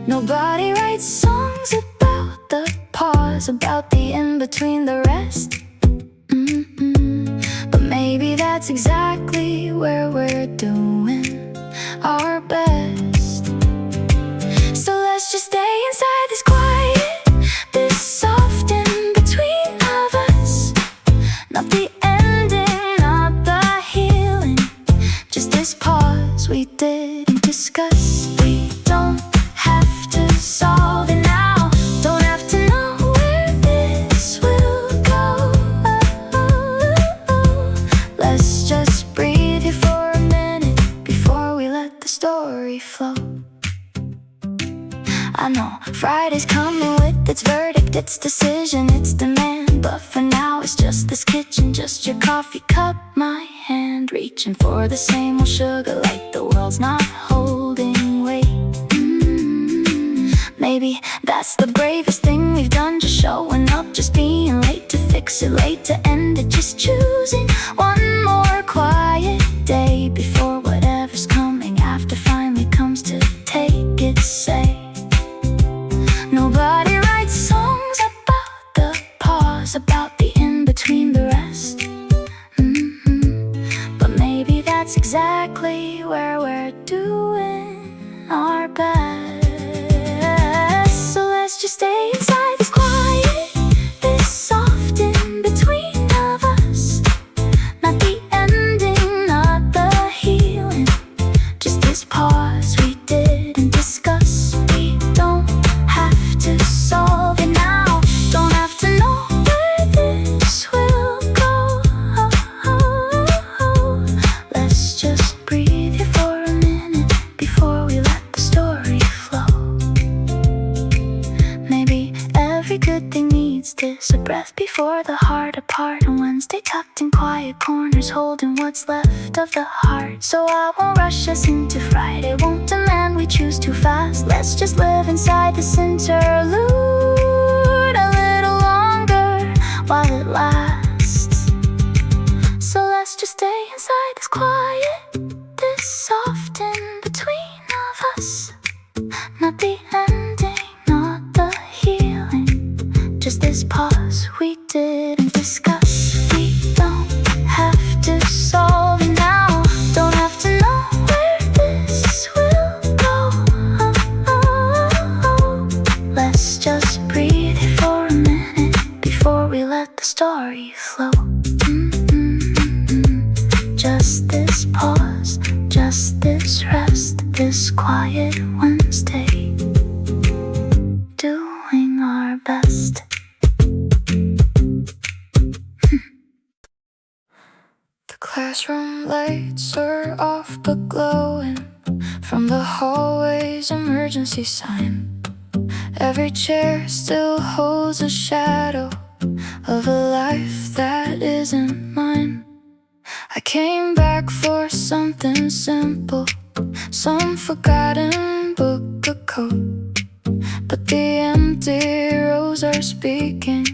Nobody writes songs about the pause, about the in-between, the rest. But maybe that's exactly where we're doing our best. So let's just stay inside this quiet, this soft in-between of us. Not the ending, not the healing, just this pause we didn't discuss. We don't have to solve it now, don't have to know where this will go. Let's just breathe here for a minute before we let the story flow. I know Friday's coming with its verdict, its decision, its demand, but for now it's just this kitchen, just your coffee cup, my hand, reaching for the same old sugar like the world's not holding weight. Maybe that's the bravest thing we've done, just showing up, just being late to fix it, late to end it, just choosing one more quiet day before whatever's coming after finally comes to take its say. Nobody writes songs about the pause, about the in-between, the rest. But maybe that's exactly where we're doing our best. So let's just stay inside this quiet, this soft in-between of us. Not the ending, not the healing, just this pause we didn't discuss. We don't have to solve it now, don't have to know where this will go. Let's just breathe here for a minute before we let the story flow. Maybe every good thing needs this, a breath before the heart apart. On Wednesday tucked in quiet corners, holding what's left of the heart. So I won't rush us into Friday, won't demand we choose too fast. Let's just live inside this interlude a little longer while it lasts. So let's just stay inside this quiet, this soft in-between of us. Not the ending, not the healing, just this pause we didn't discuss. We don't have to solve it now, don't have to know where this will go. Let's just breathe here for a minute before we let the story flow. Just this pause, just this rest, this quiet Wednesday, doing our best. The classroom lights are off but glowing from the hallway's emergency sign. Every chair still holds a shadow of a life that isn't mine. I came back for something simple, some forgotten book of code, but the empty rows are speaking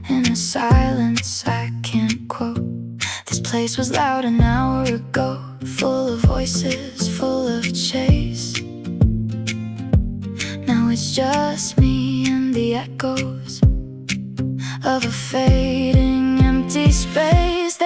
in a silence I can't quote. This place was loud an hour ago, full of voices, full of chase. Now it's just me and the echoes of a fading empty space.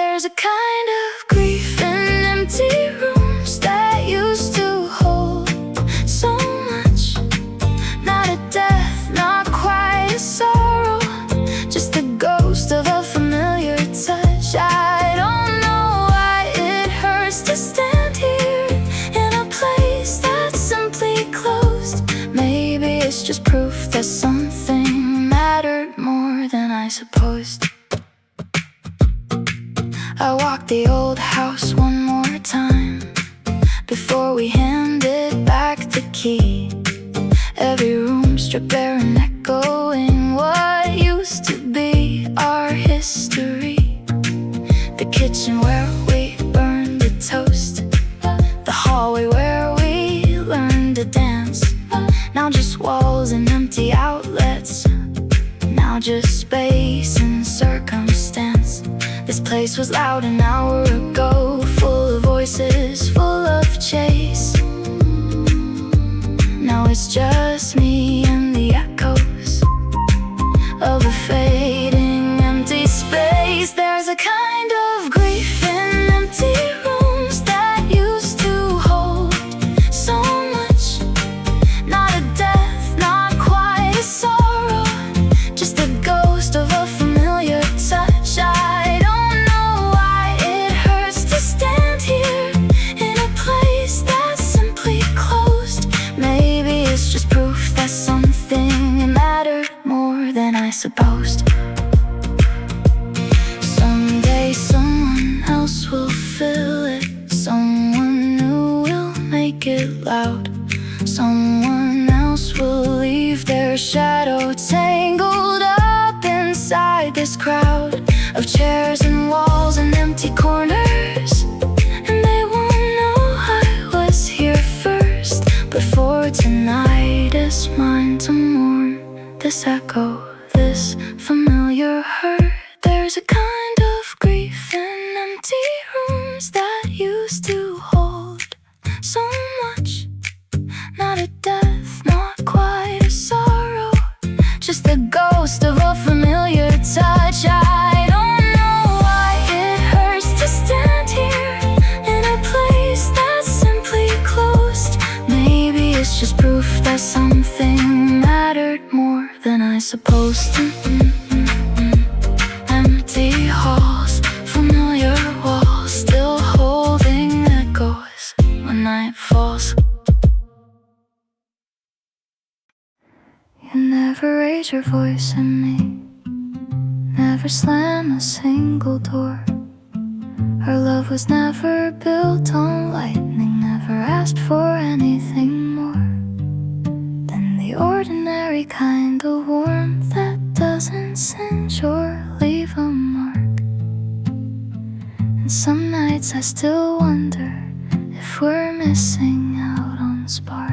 I walked the old house one more time before we handed back the key. Every room stripped bare and echoing what used to be our history. The kitchen where we burned the toast, the hallway where we learned to dance. Now just walls and empty outlets, now just space and circumstance. This place was loud an hour ago, full of voices, full of chase. Now it's just me and the echoes of a fading empty space. There's a kind of grief in empty rooms that used to hold so much. Not a death, not quite a sorrow, just the ghost of a familiar touch. I don't know why it hurts to stand here in a place that's simply closed. Maybe it's just proof that something mattered more than I supposed. Someday someone else will fill it, someone new will make it loud. Someone else will leave their shadow tangled up inside this crowd of chairs and walls and empty corners. And they won't know I was here first. But for tonight it's mine to mourn this echo, this familiar hurt. There's a kind of grief in empty rooms that used to hold so much. Not a death, not quite a sorrow, just the ghost of a familiar touch. I don't know why it hurts to stand here in a place that's simply closed. Maybe it's just proof that something mattered more than I supposed to. Empty halls, familiar walls, still holding echoes when night falls. You never raise your voice at me, never slam a single door. Our love was never built on lightning, never asked for anything more than the ordinary kind of warmth that doesn't singe or leave a mark. And some nights I still wonder if we're missing out on spark.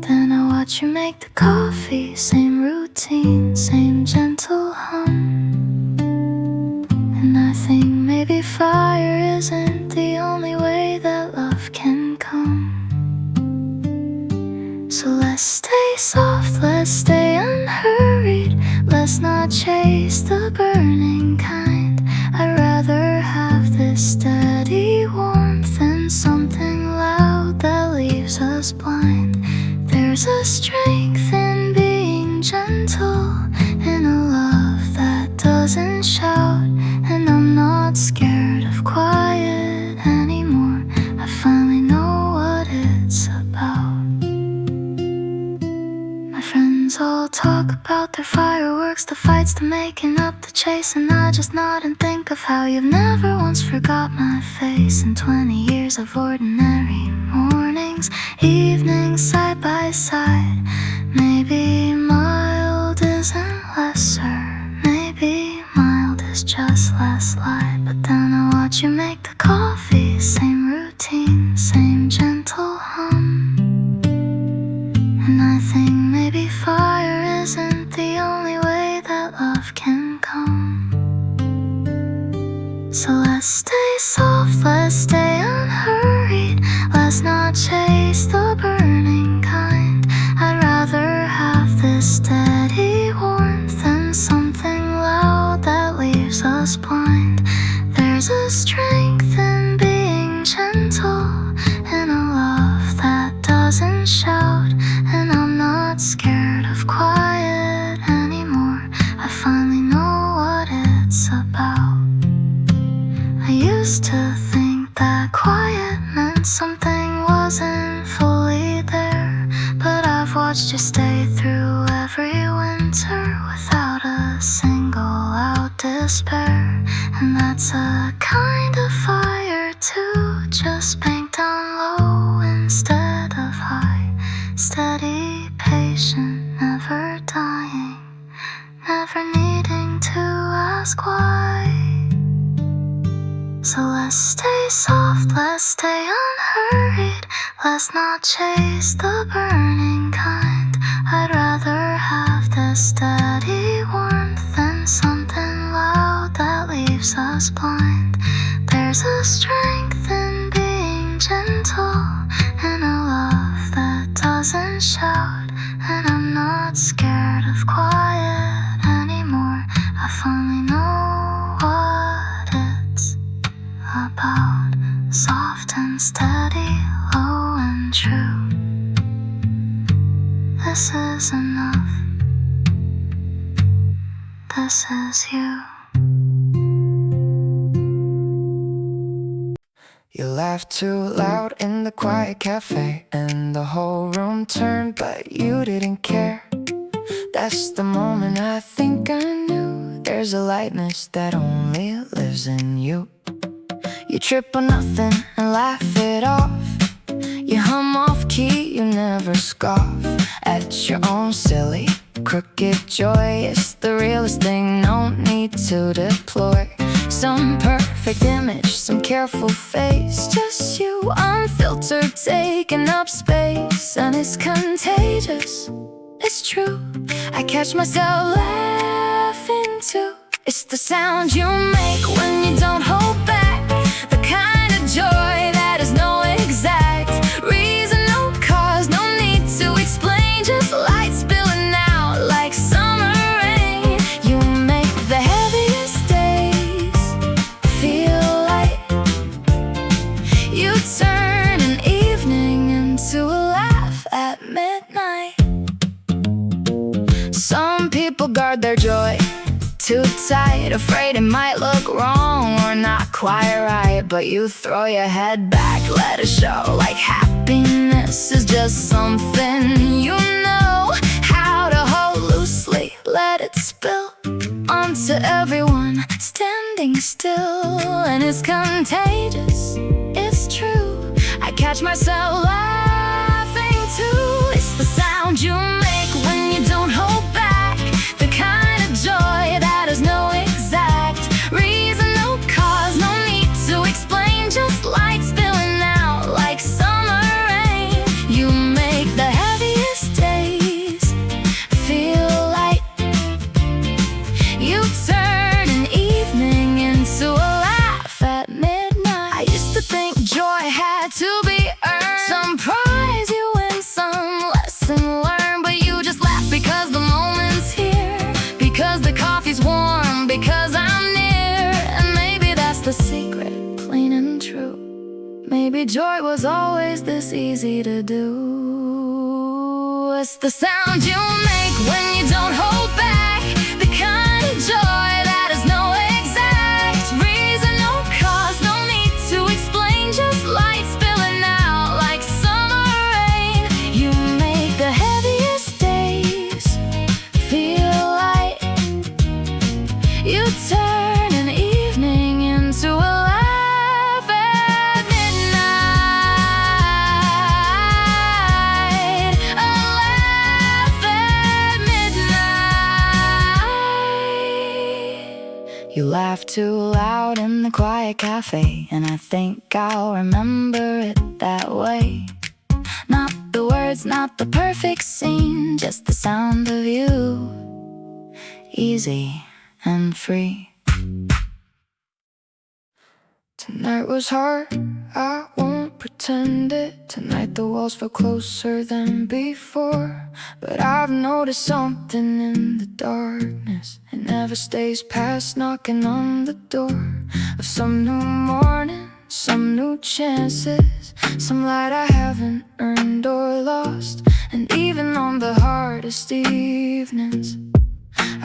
Then I watch you make the coffee, same routine, same gentle hum. And I think maybe fire isn't the only way that love can come. So let's stay soft, let's stay unhurried, let's not chase the burning kind. I'd rather have this steady warmth than something loud that leaves us blind. There's a strength in being gentle, in a love that doesn't shout. And I'm not scared of quiet anymore, I finally know what it's about. My friends all talk about their fireworks, the fights, the making up, the chase. And I just nod and think of how you've never once forgot my face. In 20 years of ordinary mornings, evenings side by side. Maybe mild isn't lesser, maybe mild is just less light. But then I watch you make the coffee, same routine, same gentle hum. And I think maybe fire isn't the only way that love can come. So let's stay soft, let's stay unhurried, let's not chase the burning kind. I'd rather have this steady warmth than something loud that leaves us blind. There's a strength in being gentle, in a love that doesn't shout. And I'm not scared of quiet anymore, I finally know what it's about. I used to think that quiet meant something wasn't fully there, but I've watched you stay through every winter without a single loud display. despair. And that's a kind of fire too, just banked on low instead of high. Steady, patient, never dying, never needing to ask why. So let's stay soft, let's stay unhurried, let's not chase the burning kind. I'd rather have this steady warmth than something loud that leaves us blind. There's a strength in being gentle, in a love that doesn't shout. And I'm not scared of quiet anymore, I finally know what it's about. Soft and steady, low and true. This is enough. This is you. You laughed too loud in the quiet cafe, and the whole room turned, but you didn't care. That's the moment I think I knew there's a lightness that only lives in you. You trip on nothing and laugh it off. You hum off key, you never scoff at your own silly, crooked joy. It's the realest thing, no need to deploy some perfect image, some careful face. Just you, unfiltered, taking up space. And it's contagious, it's true. I catch myself laughing too. It's the sound you make when you don't hold back, the kind of joy that has no exact reason, no cause, no need to explain. Just light spilling out like summer rain. You make the heaviest days feel light. You turn an evening into a laugh at midnight. Some people guard their joy too tight, afraid it might look wrong or not quite right. But you throw your head back, let it show, like happiness is just something you know how to hold loosely. Let it spill onto everyone standing still. And it's contagious, it's true. I catch myself laughing too. It's the sound you make when you don't hold back, the kind of joy that has no exact reason, no cause, no need to explain. Just light spilling out like summer rain. You make the heaviest days feel light. You turn an evening into a laugh at midnight. I used to think joy had to be earned, some prize you win, some lesson learned. But you just laugh because the moment's here, because the coffee's warm, because I'm near. And maybe that's the secret, plain and true. Maybe joy was always this easy to do. It's the sound you make when you don't hold back, the kind of joy that has no exact reason, no cause, no need to explain. Just light spilling out like summer rain. You make the heaviest days feel light. You turn an evening into a laugh at midnight. A laugh at midnight. You laugh too loud in the quiet cafe, and I think I'll remember it that way. Not the words, not the perfect scene, just the sound of you, easy and free. Tonight was hard, I won't pretend it. Tonight the walls feel closer than before. But I've noticed something in the darkness. It never stays past knocking on the door of some new morning, some new chances, some light I haven't earned or lost. And even on the hardest evenings,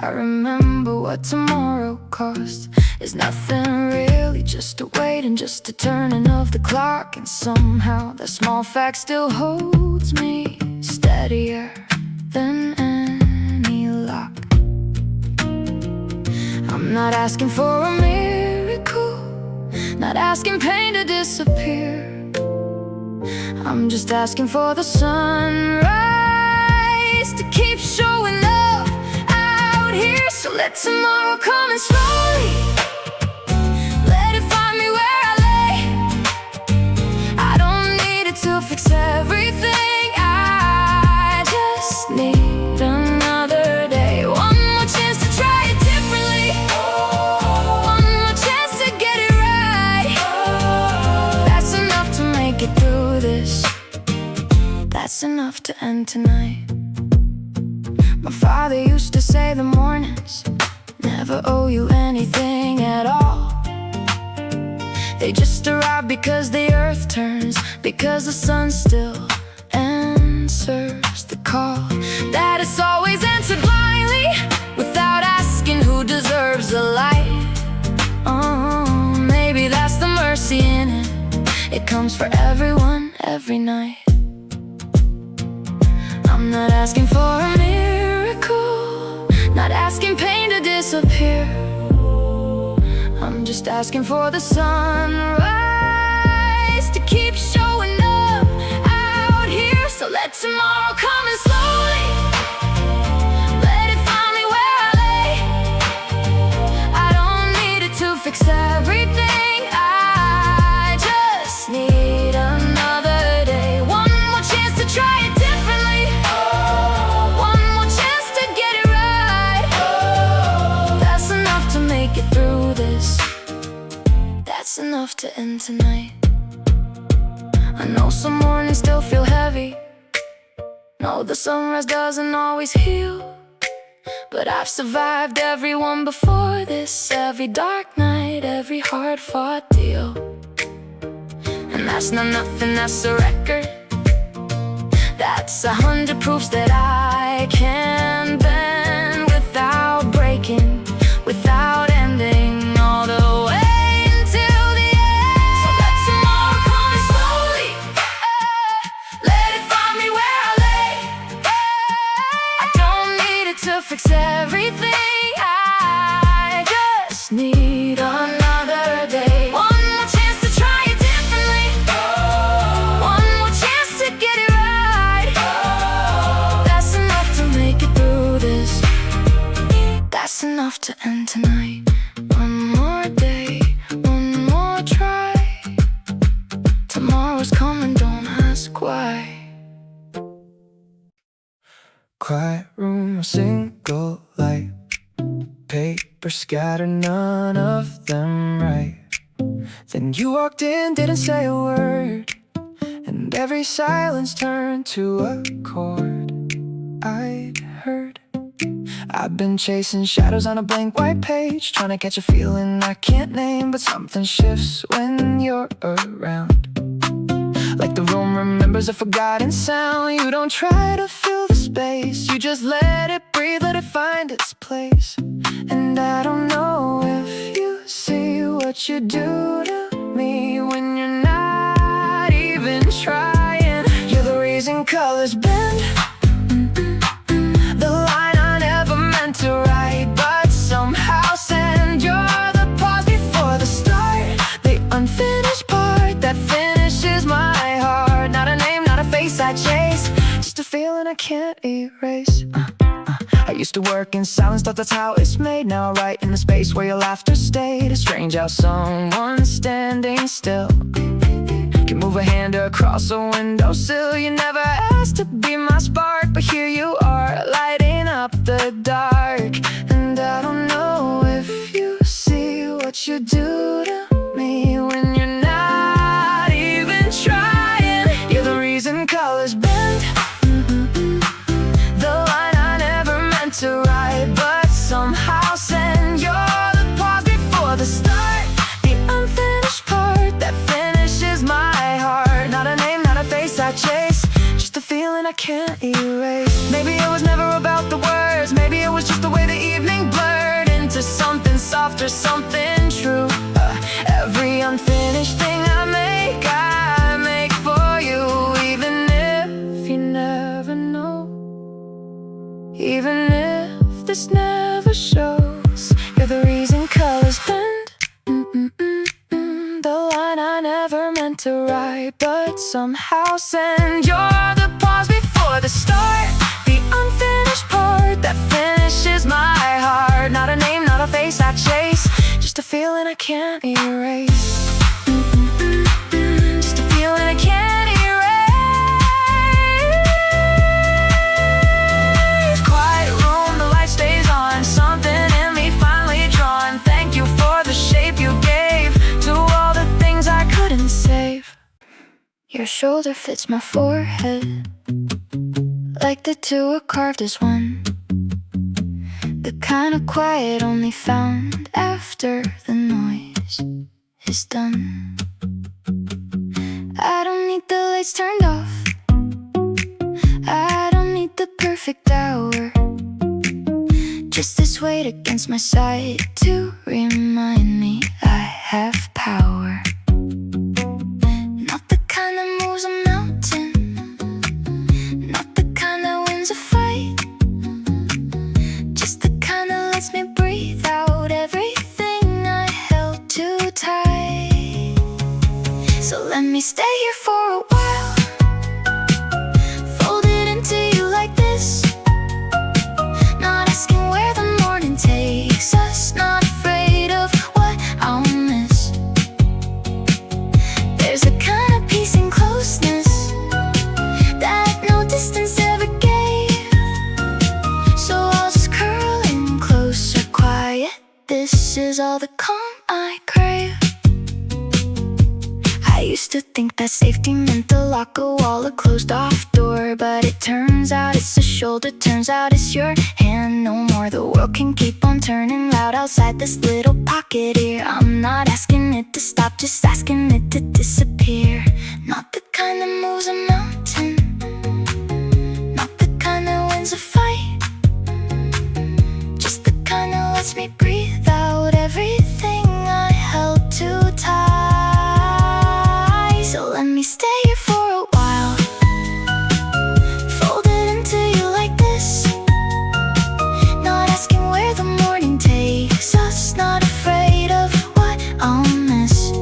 I remember what tomorrow cost. Is nothing really, just a waiting, just a turning of the clock. And somehow that small fact still holds me steadier than any lock. I'm not asking for a miracle, not asking pain to disappear. I'm just asking for the sunrise to keep showing up out here. So let tomorrow come in slowly, let it find me where I lay. I don't need it to fix everything, I just need another day. One more chance to try it differently, one more chance to get it right. That's enough to make it through this, that's enough to end tonight. My father used to say the mornings never owe you anything at all. They just arrive because the earth turns, because the sun still answers the call. That it's always answered blindly, without asking who deserves the light. Oh, maybe that's the mercy in it, it comes for everyone, every night. I'm not asking for a miracle, not asking pain to disappear. I'm just asking for the sunrise to keep showing up out here. So let tomorrow come in slowly, let it find me where I lay. I don't need it to fix everything, I just need another day. One more chance to try it differently, one more chance to get it right. That's enough to make it through this, that's enough to end tonight. I know some mornings still feel heavy, no, the sunrise doesn't always heal, but I've survived every one before this, every dark night, every hard-fought deal. And that's not nothing, that's a record, that's 100 proofs that I can bend without breaking, without ending, all the way until the end. So let tomorrow come in slowly, let it find me where I lay. I don't need it to fix everything, I just need another day. One more chance to try it differently, one more chance to get it right. That's enough to make it through this, that's enough to end tonight. One more day, one more try. Tomorrow's coming, don't ask why. Quiet room, a single light, paper scattered, none of them right. Then you walked in, didn't say a word, and every silence turned to a chord I'd heard. I've been chasing shadows on a blank white page, trying to catch a feeling I can't name, but something shifts when you're around. Like the room remembers a forgotten sound. You don't try to fill the space, you just let it breathe, let it find its place. And I don't know if you see what you do to me when you're not even trying. You're the reason colors bend, the line I never meant to write, but somehow send. You're the pause before the start, the unfinished part that finishes my heart. Not a name, not a face I chase, just a feeling I can't erase. I used to work in silence, thought that's how it's made. Now I write in the space where your laughter stayed. It's strange how someone standing still can move a hand across a windowsill. You never asked to be my spark, but here you are, lighting up the dark. And I don't know if you see what you do to me when you're not even trying. You're the reason colors bend, the line I never meant to write, but somehow send. You're the pause before the start, the unfinished part that finishes my heart. Not a name, not a face I chase, just a feeling I can't erase. Maybe it was never about the words, maybe it was just the way the evening blurred into something softer, something true. Every unfinished thing I make for you, even if you never know, even if this never shows. You're the reason to write, but somehow send. You're the pause before the start, the unfinished part that finishes my heart. Not a name, not a face I chase, just a feeling I can't erase. Just a feeling I can't erase. Quiet room, the light stays on, something in me finally drawn. Thank you for the shape you gave to all the things I couldn't save. Your shoulder fits my forehead, like the two are carved as one. The kind of quiet only found after the noise is done. I don't need the lights turned off, I don't need the perfect hour, just this weight against my side to remind me I have power. Not the kind that moves a mountain, not the kind that wins a fight, just the kind that lets me breathe out everything I held too tight. So let me stay here for a while, folded into you like this, not asking where the morning takes us, not afraid of what I'll miss. There's a kind of peace and closeness that no distance ever gave, so I'll just curl in closer, quiet. This is all the calm I crave. I used to think that safety meant the lock, a wall, a closed off door, but it turns out it's a shoulder, turns out it's your hand. No more, the world can keep on turning loud outside this little pocket here. I'm not asking it to stop, just asking it to disappear. Not the kind that moves a mountain, not the kind that wins a fight, just the kind that lets me breathe out everything I held too tight. So let me stay here for a while, folded into you like this, not asking where the morning takes us, not afraid of what I'll miss.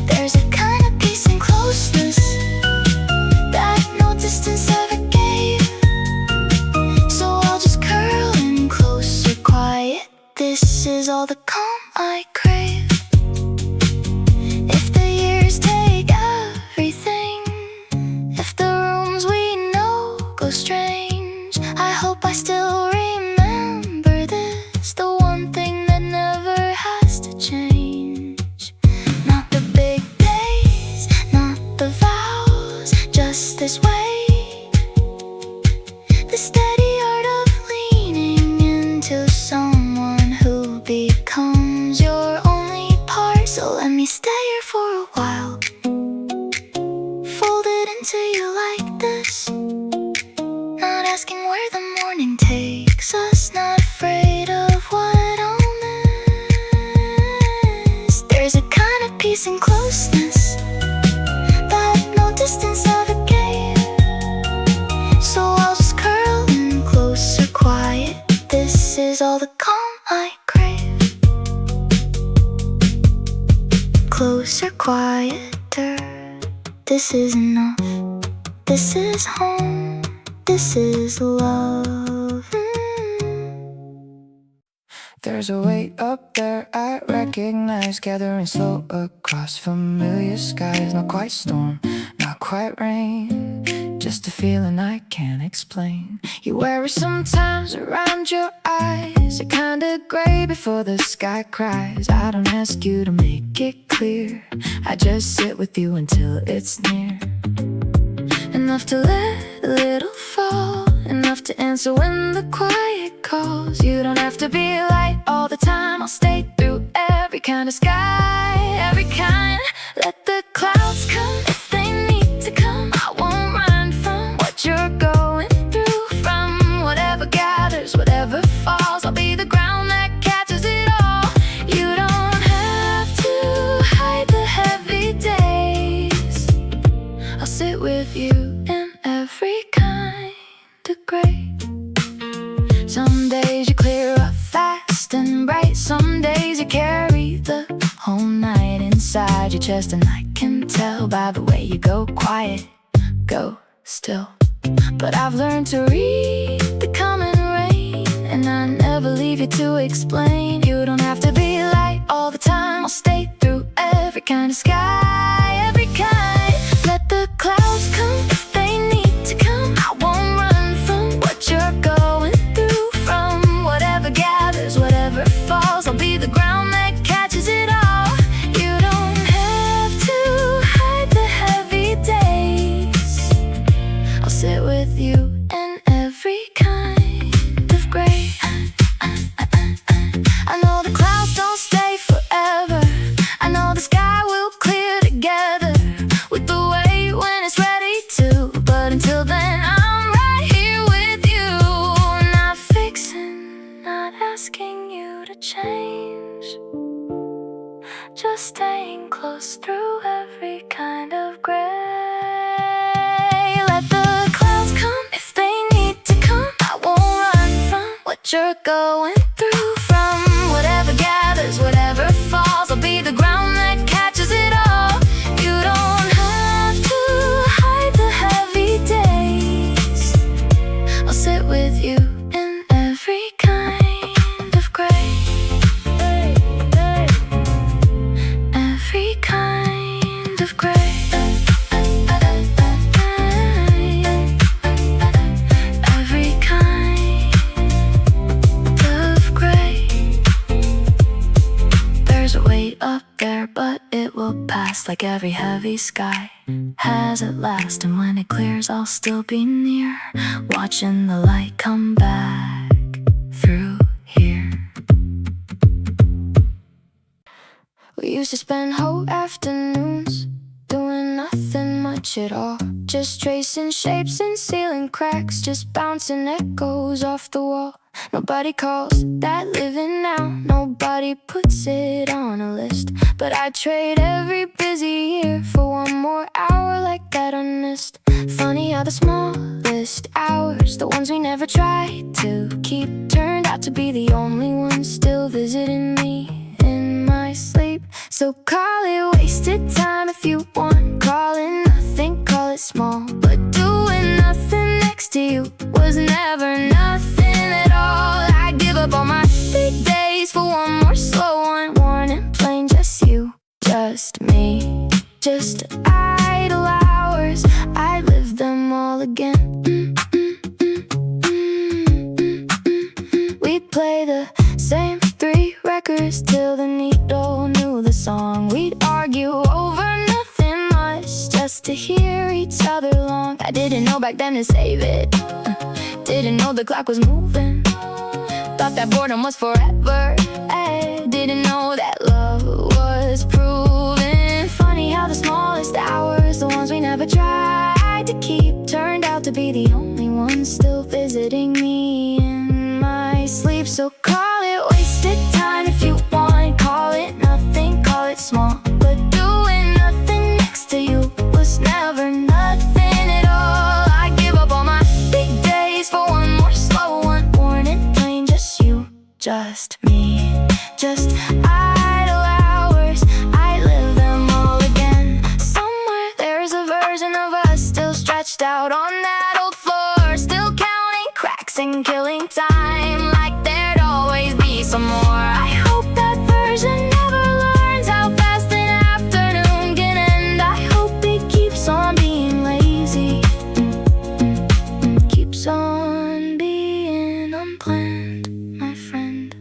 There's a kind of peace and closeness that no distance ever gave, so I'll just curl in closer, quiet. This is all the calm I crave. If the years take everything, if the rooms we know go strange, I hope I still remember this, the one thing that never has to change. Not the big days, not the vows, just this way, the steady art of leaning into someone who becomes your only part. So let me stay here for a while, folded into you like this, not asking where the morning takes us, not afraid of what I'll miss. There's a kind of peace and closeness that no distance ever gave, so I'll just curl in closer, quiet. This is all the calm I crave. Closer, quieter, this is enough, this is home, this is love. There's a weight up there I recognize, gathering slow across familiar skies. Not quite storm, not quite rain, just a feeling I can't explain. You wear it sometimes around your eyes, a kind of gray before the sky cries. I don't ask you to make it clear, I just sit with you until it's near. Enough to let a little fall, enough to answer when the quiet calls. You don't have to be light all the time, I'll stay through every kind of sky, every kind. Let the clouds come if they need to come, I won't run from what you're going through. From whatever gathers, whatever falls, I'll be the ground that catches it all. You don't have to hide the heavy days, I'll sit with you in every kind of gray. Some days you clear up fast and bright, some days you carry the whole night inside. You chest, and I can tell by the way you go quiet, go still. But I've learned to read the coming rain, and I never leave you to explain. You don't have to be light all the time. I'll stay through every kind of sky, every kind. Let the clouds come if they need to come. I won't run from what you're going through. From whatever gathers, whatever falls, I'll be the ground that catches it all. You don't have to hide the heavy days. I'll sit with you in every kind of gray. I know the clouds don't stay forever. I know the sky will clear together with the weight when it's ready to. But until then, I'm right here with you. Not fixing, not asking you to change, just staying close through every kind of gray. Let the clouds come if they need to come. I won't run from what you're going through. From whatever gathers, whatever falls, I'll be the ground that catches it all. You don't have to hide the heavy days. I'll sit with you in every kind of gray. Every kind of gray. Every kind of gray. There's a weight up there, but it will pass, like every heavy sky has at last. And when it clears, I'll still be near, watching the light come back through here. We used to spend whole afternoons doing nothing much at all, just tracing shapes and sealing cracks, just bouncing echoes off the wall. Nobody calls that living now, nobody puts it on a list. But I'd trade every busy year for one more hour like that unmissed. Funny how the smallest hours, the ones we never tried to keep, turned out to be the only ones still visiting me in my sleep. So call it wasted time if you want, call it nothing, call it small. But doing nothing next to you was never nothing at all. I give up all my big days for one more slow one, worn and plain, just you, just me, just idle hours. I live them all again. We'd play the same 3 records till the needle knew the song. We'd argue over nothing much just to hear each other long. I didn't know back then to save it, didn't know the clock was moving, thought that boredom was forever. I didn't know that love was proven. Funny how the smallest hours, the ones we never tried to keep, turned out to be the only ones still visiting me in my sleep. So call it wasted time if you want, call it nothing, call it small. But doing nothing next to you was never nothing at all. I give up all my big days for one more slow one, worn and plain, just you, just me, just idle hours. I live them all again. Somewhere there's a version of us still stretched out on that old floor, still counting cracks and killing time, like there'd always be some more. I hope that version never learns how fast an afternoon can end. I hope it keeps on being lazy, keeps on being unplanned, my friend.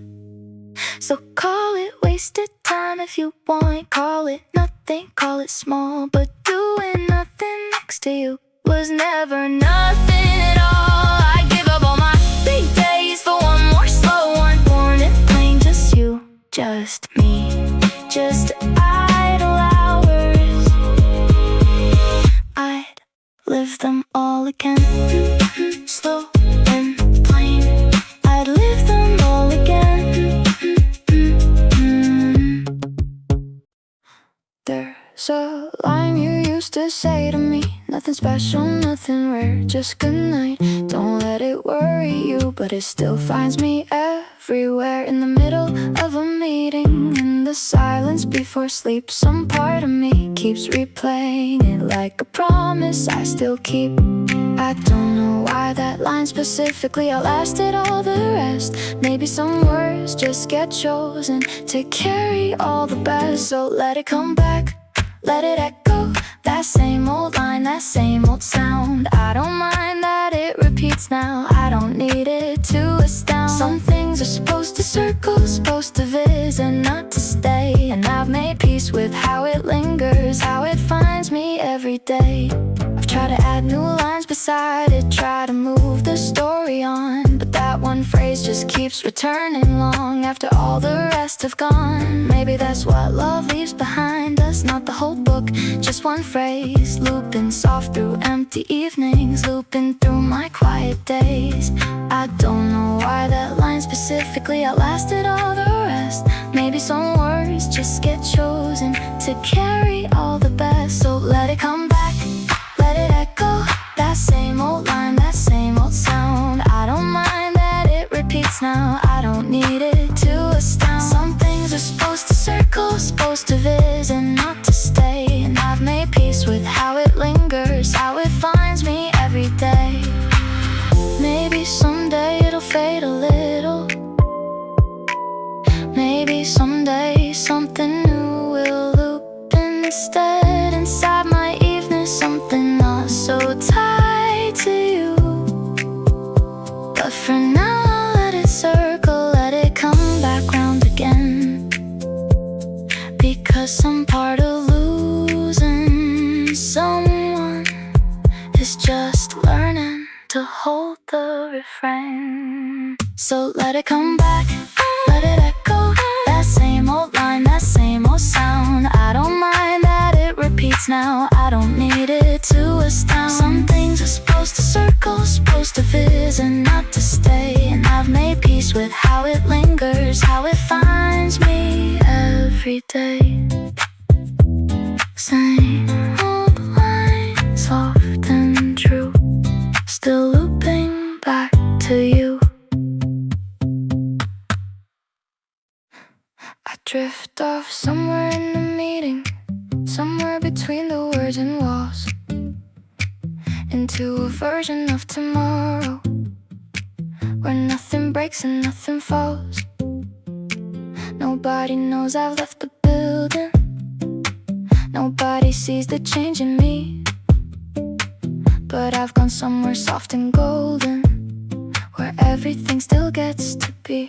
So call it wasted time if you want, call it nothing, call it small. But doing nothing next to you was never nothing at all. I give up all my big days for one more slow one, worn and plain, just you, just me, just idle hours. I'd live them all again. Slow and plain, I'd live them all again. There's a line you used to say to me, nothing special, nothing rare, just good night. Don't let it worry you, but it still finds me every everywhere in the middle of a meeting. In the silence before sleep, some part of me keeps replaying it like a promise I still keep. I don't know why that line specifically outlasted all the rest. Maybe some words just get chosen to carry all the best. So let it come back, let it echo. That same old line, that same old sound. I don't mind that it repeats now. I don't need it to astound. Some things are supposed to circle, supposed to visit, not to stay. And I've made peace with how it lingers, how it finds me every day. I've tried to add new lines beside it, try to move the story on, but that one phrase just keeps returning long after all the rest have gone. Maybe that's what love leaves behind us, not the whole book, just one phrase, looping soft through empty evenings, looping through my quiet days. I don't know why that line specifically outlasted all the rest. Maybe some words just get chosen to carry all the best. So let it come back, let it echo. That same old line, that same old sound. I don't mind that it repeats now. I don't need it to astound. Some things are supposed to circle, supposed to visit, not to stay. And I've made peace with how it lingers, how it finds me every day. Maybe someday it'll fade a little. Maybe someday something new will loop instead. Inside my evening, something not so tied to you. But for now, I'll let it circle, let it come back round again. Because some part of losing someone is just learning to hold the refrain. So let it come back, let it echo. That same old line, that same old sound. I don't mind that it repeats now. I don't need it to astound. Some things are supposed to circle, supposed to visit, not to stay. And I've made peace with how it lingers, how it finds me every day. Same old line, soft and true, still looping back to you. I drift off somewhere in the meeting, somewhere between the words and walls, into a version of tomorrow where nothing breaks and nothing falls. Nobody knows I've left the building. Nobody sees the change in me. But I've gone somewhere soft and golden, where everything still gets to be.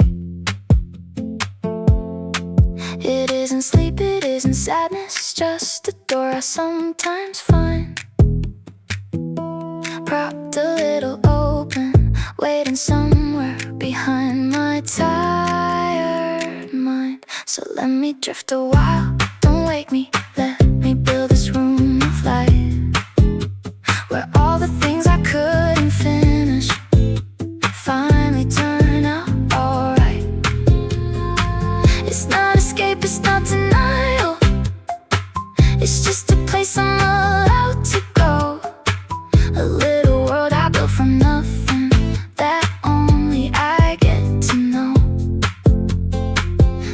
It isn't sleep, it isn't sadness, just a door I sometimes find propped a little open, waiting somewhere behind my tired mind. So let me drift a while, don't wake me, let me build this room of light, where all the things I couldn't finish finally turn out alright. It's not escape, it's not denial, it's just a place I'm allowed to go. A little world I built from nothing that only I get to know.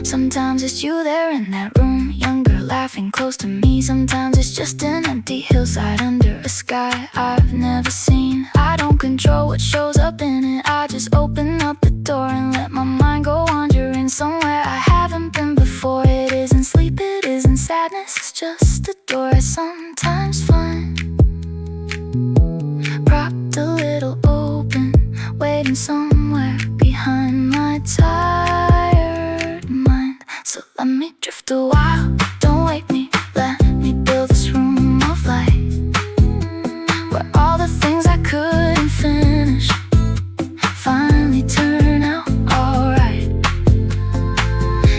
Sometimes it's you there in that room, younger, laughing close to me. Sometimes it's just an empty hillside under a sky I've never seen. I don't control what shows up in it, I just open up the door and let my mind go wandering somewhere I haven't been before. It isn't sleep, it isn't sadness, it's just a door I sometimes find propped a little open, waiting somewhere behind my tired mind. So let me drift a while, don't wake me, let me build this room of light, where all the things I couldn't finish finally turn out alright.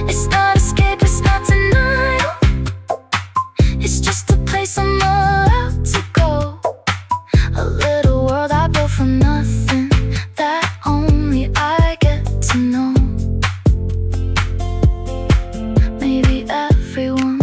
It's not escape, it's not denial, it's just a place I'm allowed to go. A little world I built from nothing that only I get to know. Maybe everyone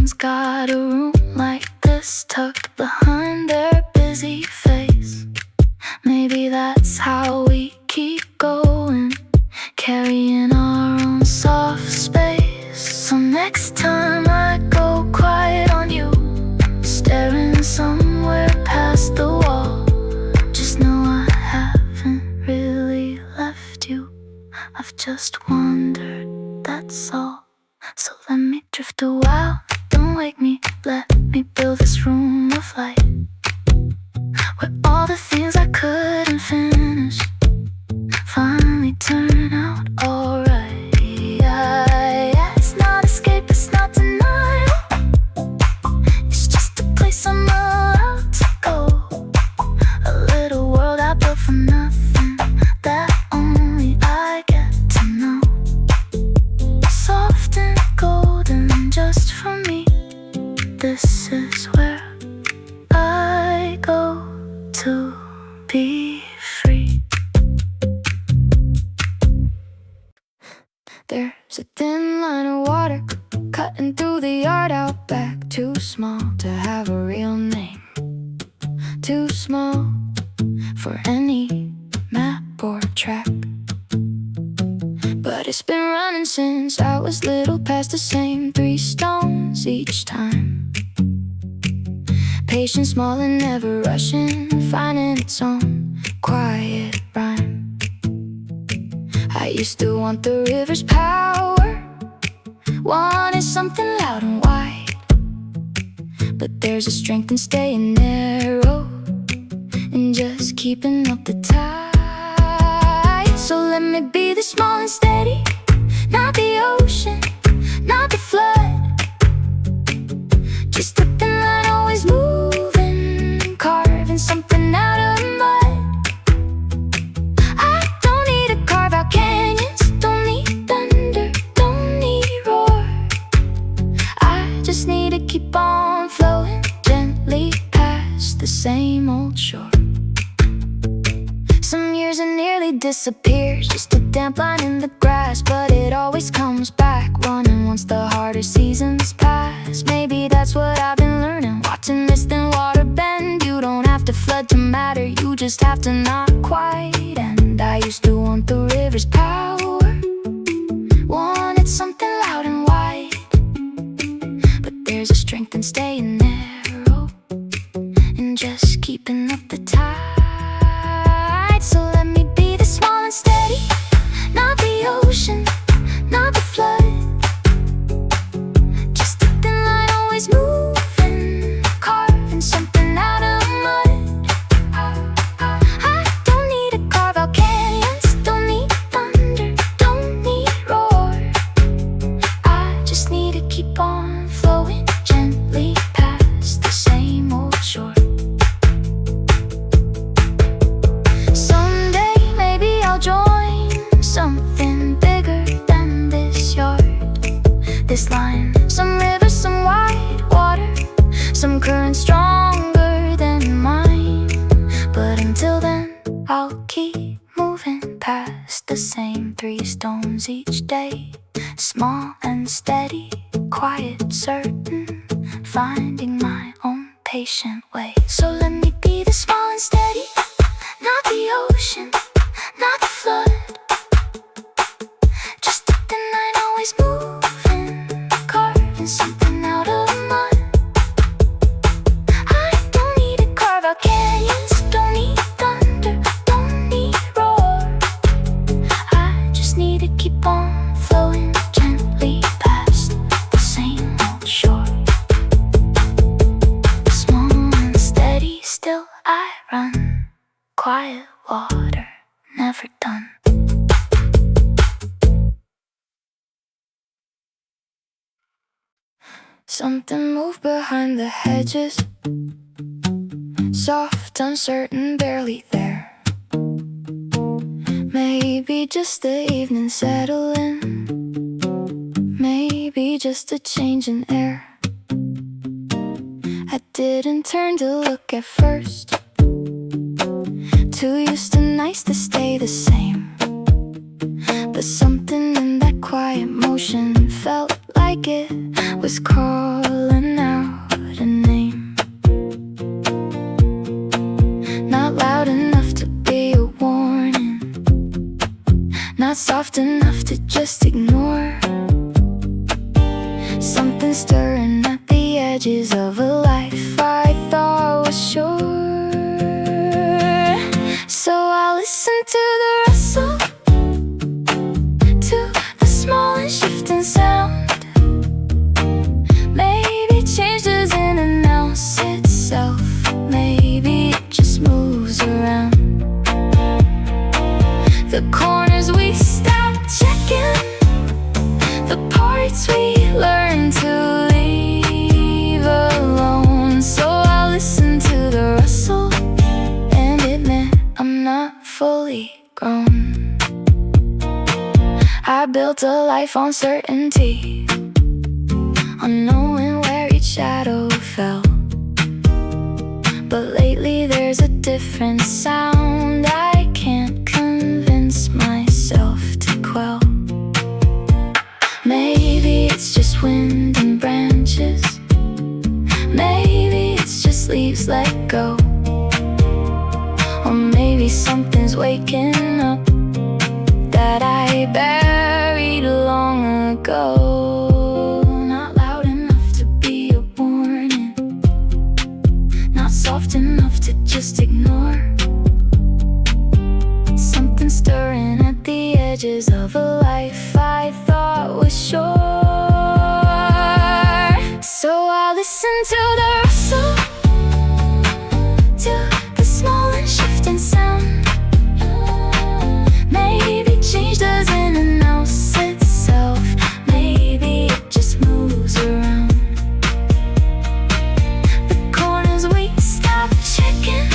time I go quiet on you, staring somewhere past the wall, just know I haven't really left you. I've just wandered, that's all. So let me drift a while, don't wake me. Let me build this room of light, where all the things I couldn't finish finally turn out alright. It's not escape, it's not denial, it's just a place I'm allowed to go. A little world I built from nothing, that only I get to know. Soft and golden just for me, this is where I go to be free. There's a thin line of water cutting through the yard out back, too small to have a real name, too small for any map or track. But it's been running since I was little, past the same 3 stones each time. Patient, small and never rushing, finding its own quiet rhyme. I used to want the river's power, wanted something loud and wide. But there's a strength in staying narrow and just keeping up the tide. So let me be the small and steady, not the ocean, not the flood, just a thin line always moving, carving something out of mud. I don't need to carve out canyons, don't need thunder, don't need roar. I just need to keep on flowing gently past the same old shore. Some years it nearly disappears, just a damp line in the grass, but it always comes back, running once the harder seasons pass. Maybe that's what I've been learning, watching mist and water bend. You don't have to flood to matter, you just have to not quite end. I used to want the river's power, wanted something loud and wide. But there's a strength in staying narrow and just keeping up the tide. So let me be the small and steady, not the ocean, not the flood, just a thin line always moving, carving something out of mud. I don't need to carve out canyons, don't need thunder, don't need roar. I just need to keep on flowing gently past the same old shore. Someday maybe I'll join something bigger than this yard, this line. Some rivers, some wide water, some currents stronger than mine. But until then, I'll keep moving past the same 3 stones each day, small and steady, quiet, certain, finding my own patient way. So let me be the small and steady, not the ocean, not the flood, just a thin line always moving, carving something out of mud. I don't need to carve out canyons, don't need thunder, don't need roar. I just need to keep on flowing gently past the same old shore. Small and steady, still I run, quiet water, never done. Something moved behind the hedges, soft, uncertain, barely there. Maybe just the evening settling, maybe just a change in air. I didn't turn to look at first, too used to nice to stay the same. But something in that quiet motion felt like it was calling out a name. Not loud enough to be a warning, not soft enough to just ignore. Something stirring at the edges of a life I thought was sure. So I listen to the rustle, to the small and shifting sound. Maybe change doesn't announce itself, maybe it just moves around. The corners we stop checking, the parts we learn to leave alone. So I listen to the rustle and admit I'm not fully grown. I built a life on certainty, on knowing where each shadow fell. But lately there's a different sound I can't convince myself to quell. Maybe it's just wind and branches, maybe it's just leaves let go, or maybe something's waking up that I buried long ago. Not loud enough to be a warning, not soft enough to just ignore. Something stirring at the edges of a life I thought was sure. So I listen to the rustle, to the small and shifting sound. Maybe change doesn't announce itself, maybe it just moves around. The corners we stop checking,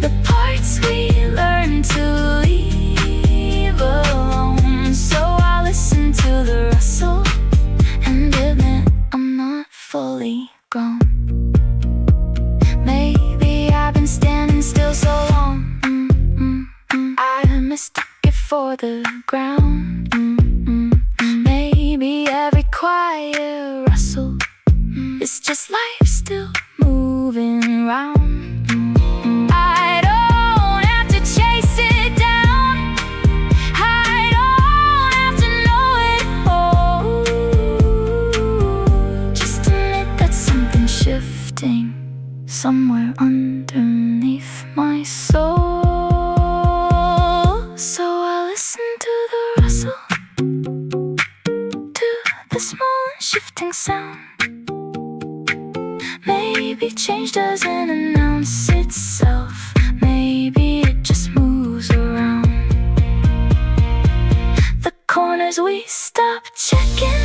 the parts we learn to leave alone. So I listen to the rustle and admit I'm not fully grown. Maybe I've been standing still so long, I mistook it for the ground. Maybe every quiet rustle is just life still moving round. I don't have to chase it down, I don't have to know it all. Just admit that something's shifting somewhere underneath my soul. So I listen to the rustle, to the small and shifting sound. Maybe change doesn't announce itself, maybe it just moves around. The corners we stop checking,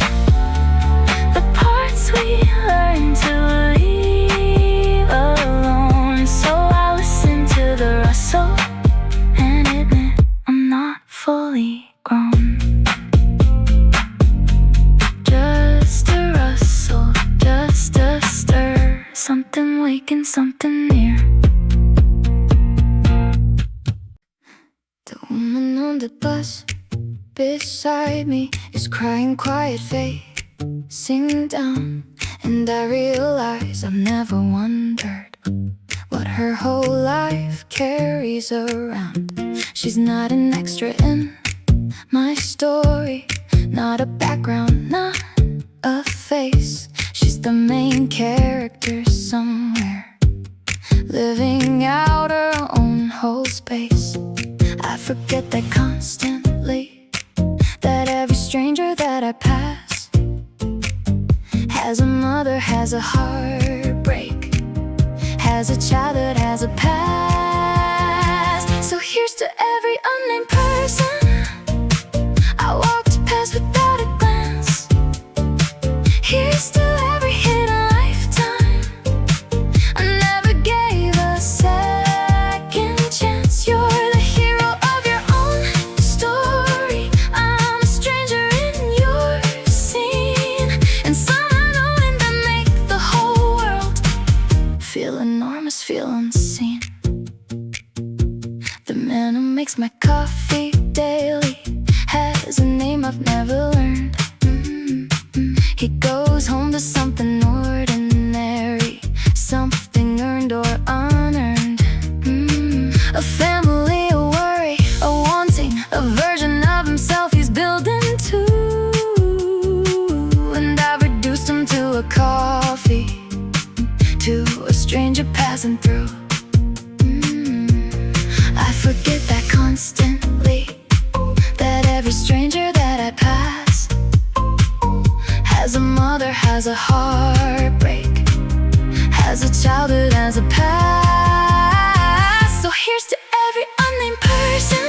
the parts we learn to leave alone. So I listen to the rustle and admit I'm not fully grown. Just a rustle, just a stir, something waking, something near. The woman on the bus beside me is crying quiet, facing down. And I realize I've never wondered what her whole life carries around. She's not an extra in my story, not a background, not a face. She's the main character somewhere, living out her own whole space. I forget that constantly, that every stranger that I pass has a mother, has a heartbreak, has a child that has a past. So here's to every unnamed person I walked past without a glance. Here's to every hidden lifetime I never gave a second chance. You're the hero of your own story, I'm a stranger in your scene, and somehow knowing that make the whole world feel enormous, feel unseen. The man who makes my coffee daily has a name I've never learned. He goes home to something ordinary, something earned or unearned. A family, a worry, a wanting, a version of himself he's building to. And I've reduced him a heartbreak, has a childhood, has a past. So here's to every unnamed person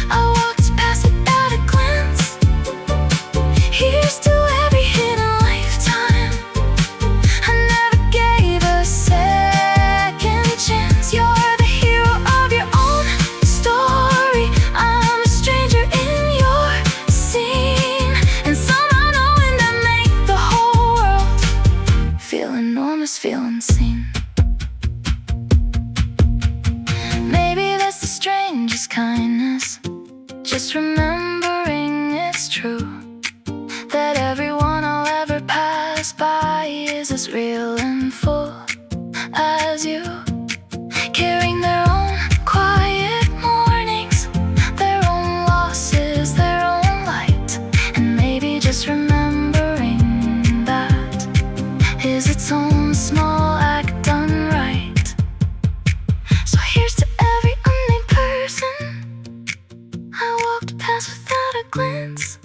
I walked past without a glance. Here's to every hidden lifetime I never gave a second chance. You're the hero of your own story. I'm a stranger in your scene, and somehow knowing that make the whole world feel enormous, feel unseen. Maybe that's the strangest kindness, just remembering it's true, that everyone I'll ever pass by is as real and full as you, carrying their own quiet mornings, their own losses, their own light. And maybe just remembering that is its own small act done right. So here's to every unnamed person I walked past without a glance.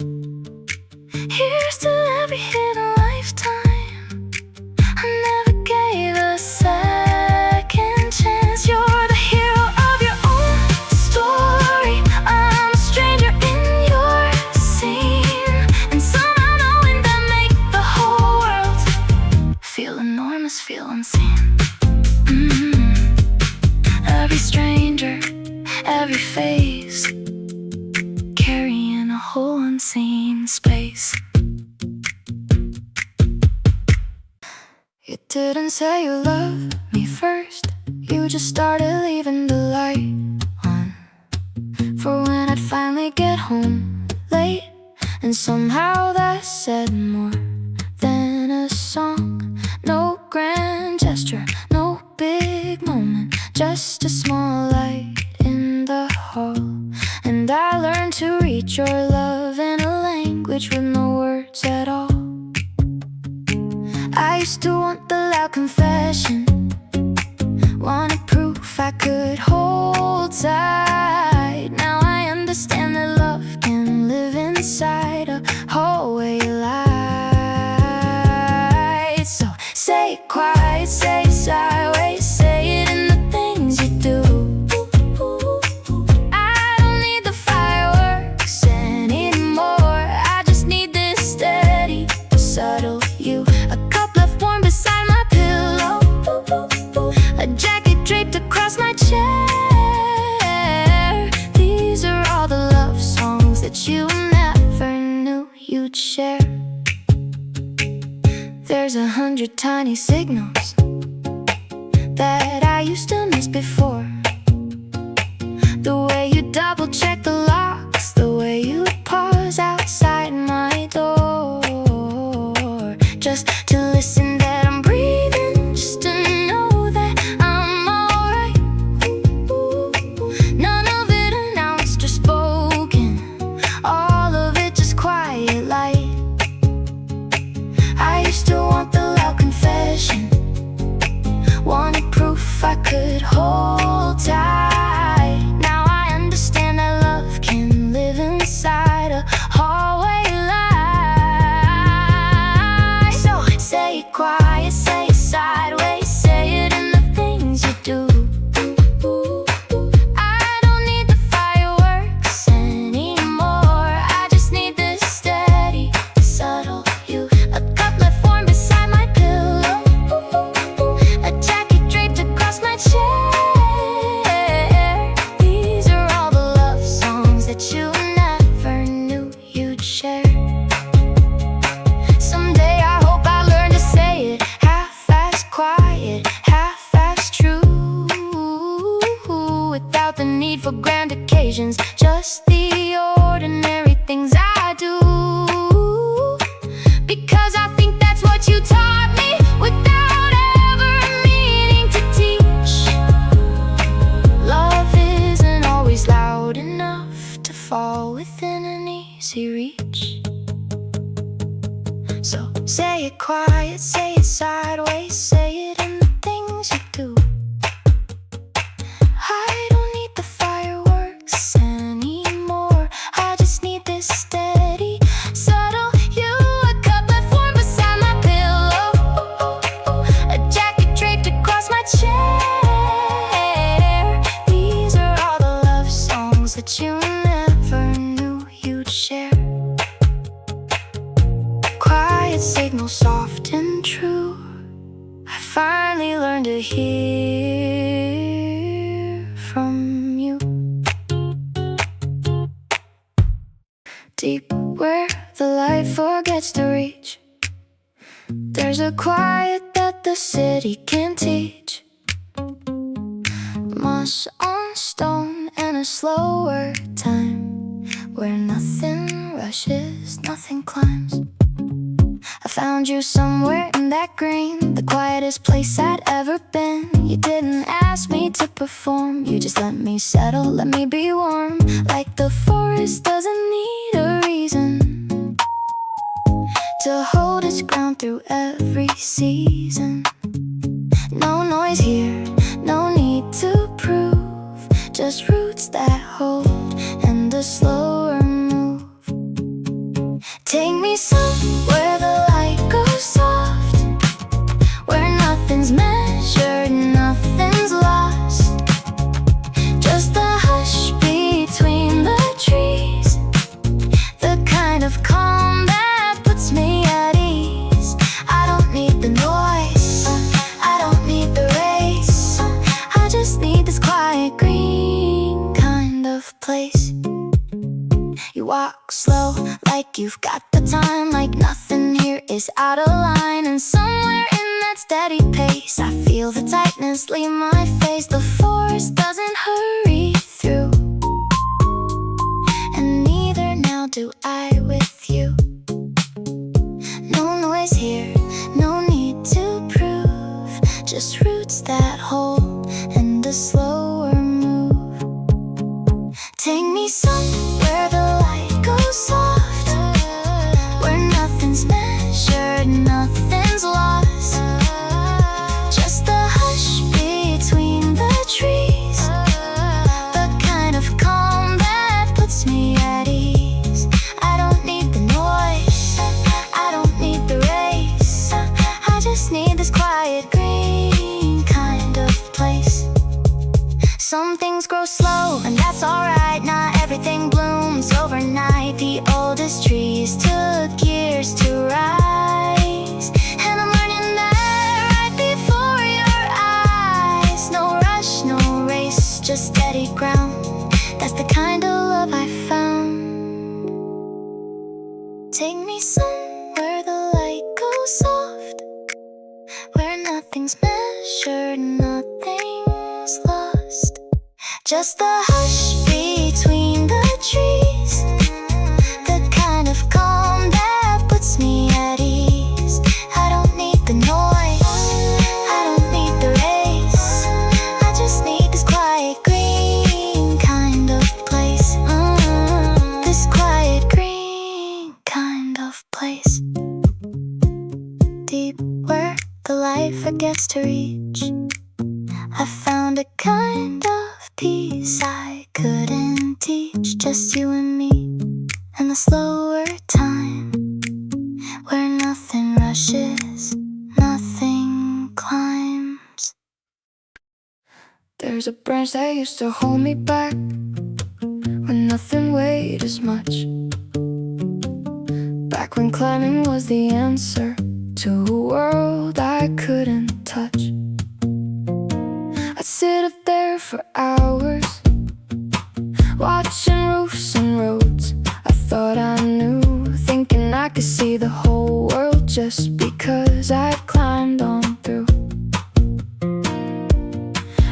Here's to every hidden lifetime I never gave a second chance. You're the hero of your own story. I'm a stranger in your scene, and somehow knowing that make the whole world feel enormous, feel unseen. Every stranger, every face, carrying a whole unseen space. You didn't say you loved me first, you just started leaving the light on for when I'd finally get home late. And somehow that said more than a song. No grand gesture, no big moment, just a small light in the hall. And I learned to reach your love in a language with no words at all. I used to want the loud confession, wanted proof I could hold tight. Now I understand that love can live inside a hallway light. So say it quiet, say it sideways, say it in the things you do. I don't need the fireworks anymore, I just need this steady, subtle you. A cup left warm beside my pillow, a jacket draped across my chair. These are all the love songs that you never knew you'd share. There's 100 tiny signals that I used to miss before. The way you double check the locks, the way you pause outside my door, just to listen that I'm breathing, just to know that I'm alright. None of it announced or spoken, all of it just quiet light. I used to want the loud confession, wanted proof I could hold tight. Now I understand that love can live inside a hallway light. So say it quiet, say it sideways, say it in the things you do. I don't need the fireworks anymore, I just need this steady, subtle you. A cup left warm beside my pillow, a jacket draped across my chair. These are all the love songs that you never knew you'd share. Someday I hope I learn to say it half as quiet, half as true, without the need for grand occasions, just the ordinary things I do. Because I think that's what you taught me, without ever meaning to teach. Love isn't always loud enough to fall within an easy reach. So say it quiet, say it sideways, say it in the things you do. I don't need the fireworks anymore, I just need this steady, subtle you. A cup left warm beside my signal soft and true. I finally learned to hear from you. Deep where the light forgets to reach, there's a quiet that the city can't teach. Moss on stone and a slower time, where nothing rushes, nothing climbs. I found you somewhere in that green, the quietest place I'd ever been. You didn't ask me to perform, you just let me settle, let me be warm. Like the forest doesn't need a reason to hold its ground through every season. No noise here, no need to prove, just roots that hold and a slower move. Take me somewhere the light goes soft, where nothing's measured, nothing's lost. Just the hush between the trees, the kind of calm that puts me at ease. I don't need the noise, I don't need the race, I just need this quiet green kind of place. You walk slow, like you've got the time, like nothing here is out of line. And somewhere in that steady pace, I feel the tightness leave my face. The forest doesn't hurry through, and neither now do I with you. No noise here, no need to prove, just roots that hold and a slower move. Take me somewhere the light goes soft, where nothing's measured, nothing's lost. Just the hush between the trees, the kind of calm that puts me at ease. I don't need the noise, I don't need the race, I just need this quiet green kind of place. Some things grow slow, and that's alright. Not everything blooms overnight. The oldest trees took years to rise, and I'm learning that right before your eyes. No rush, no race, just steady ground. That's the kind of love I found. Take me somewhere the light goes soft, where nothing's measured, nothing's lost. Just the hush between the trees, the kind of calm that puts me at ease. I don't need the noise, I don't need the race, I just need this quiet green kind of place. This quiet green kind of place. Deep where the light forgets to reach, I found a kind of peace I couldn't teach. Just you and me, and the slower time, where nothing rushes, nothing climbs. There's a branch that used to hold me back, when nothing weighed as much. Back when climbing was the answer to a world I couldn't touch. I'd sit up there for hours, watching roofs and roads I thought I knew, thinking I could see the whole world just because I climbed on through.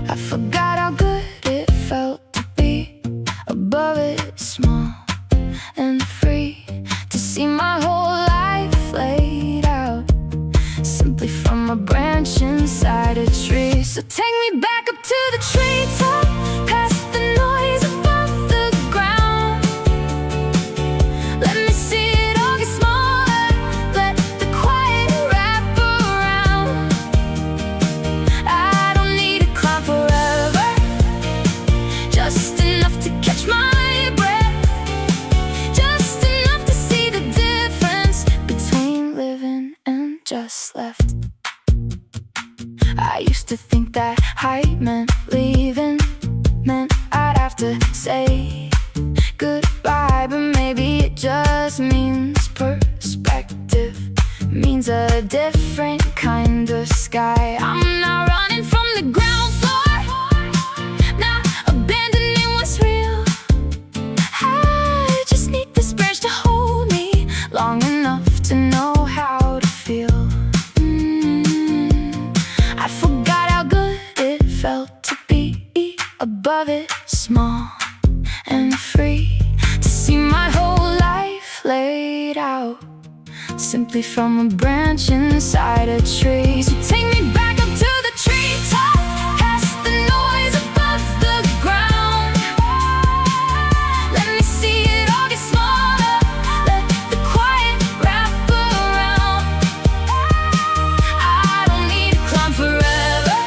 I forgot how good it felt to be above it, small and free, to see my whole life laid out simply from a branch inside a tree. So take me back up to the treetop, past the noise above the ground. Let me see it all get smaller, let the quiet wrap around. I don't need to climb forever, just enough to catch my breath, just enough to see the difference between living and just left. I used to think that height meant leaving, meant I'd have to say goodbye, but maybe it just means perspective. means a different kind of sky. I'm not running from the ground floor, not abandoning what's real. I just need this bridge to hold me long enough to know how to feel. I forgot how good it felt to be above it, small and free, to see my whole life laid out simply from a branch inside a tree. So take me back up to the treetop, past the noise above the ground. Let me see it all get smaller, let the quiet wrap around. I don't need to climb forever,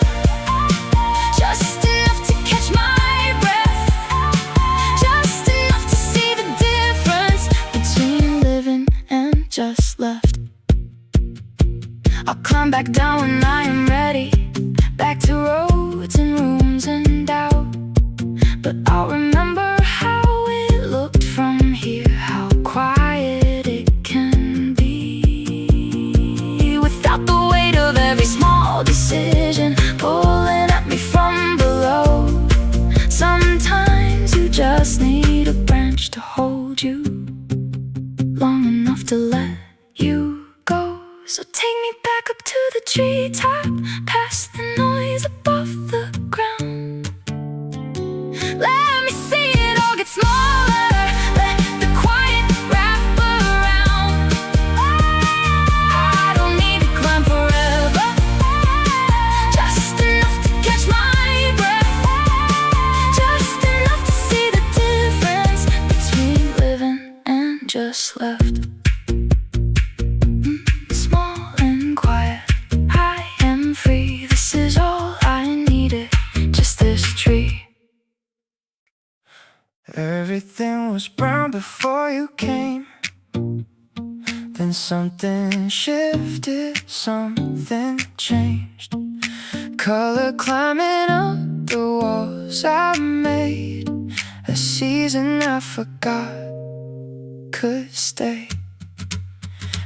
just enough to catch my breath, just enough to see the difference between living and just left. I'll climb back down when I am ready, back to roads and rooms and doubt. But I'll remember how it looked from here, how quiet it can be, without the weight of every small decision pulling at me from below. Sometimes you just need a branch to hold you long enough to let you go. So take me back up to the treetop, past the noise above the ground. Let me see it all get smaller, let the quiet wrap around. I don't need to climb forever, just enough to catch my breath, just enough to see the difference between living and just left. Small and quiet, I am free. This is all I needed, just this tree. Everything was brown before you came. Then something shifted, something changed. Color climbing up the walls I made. A season I forgot could stay.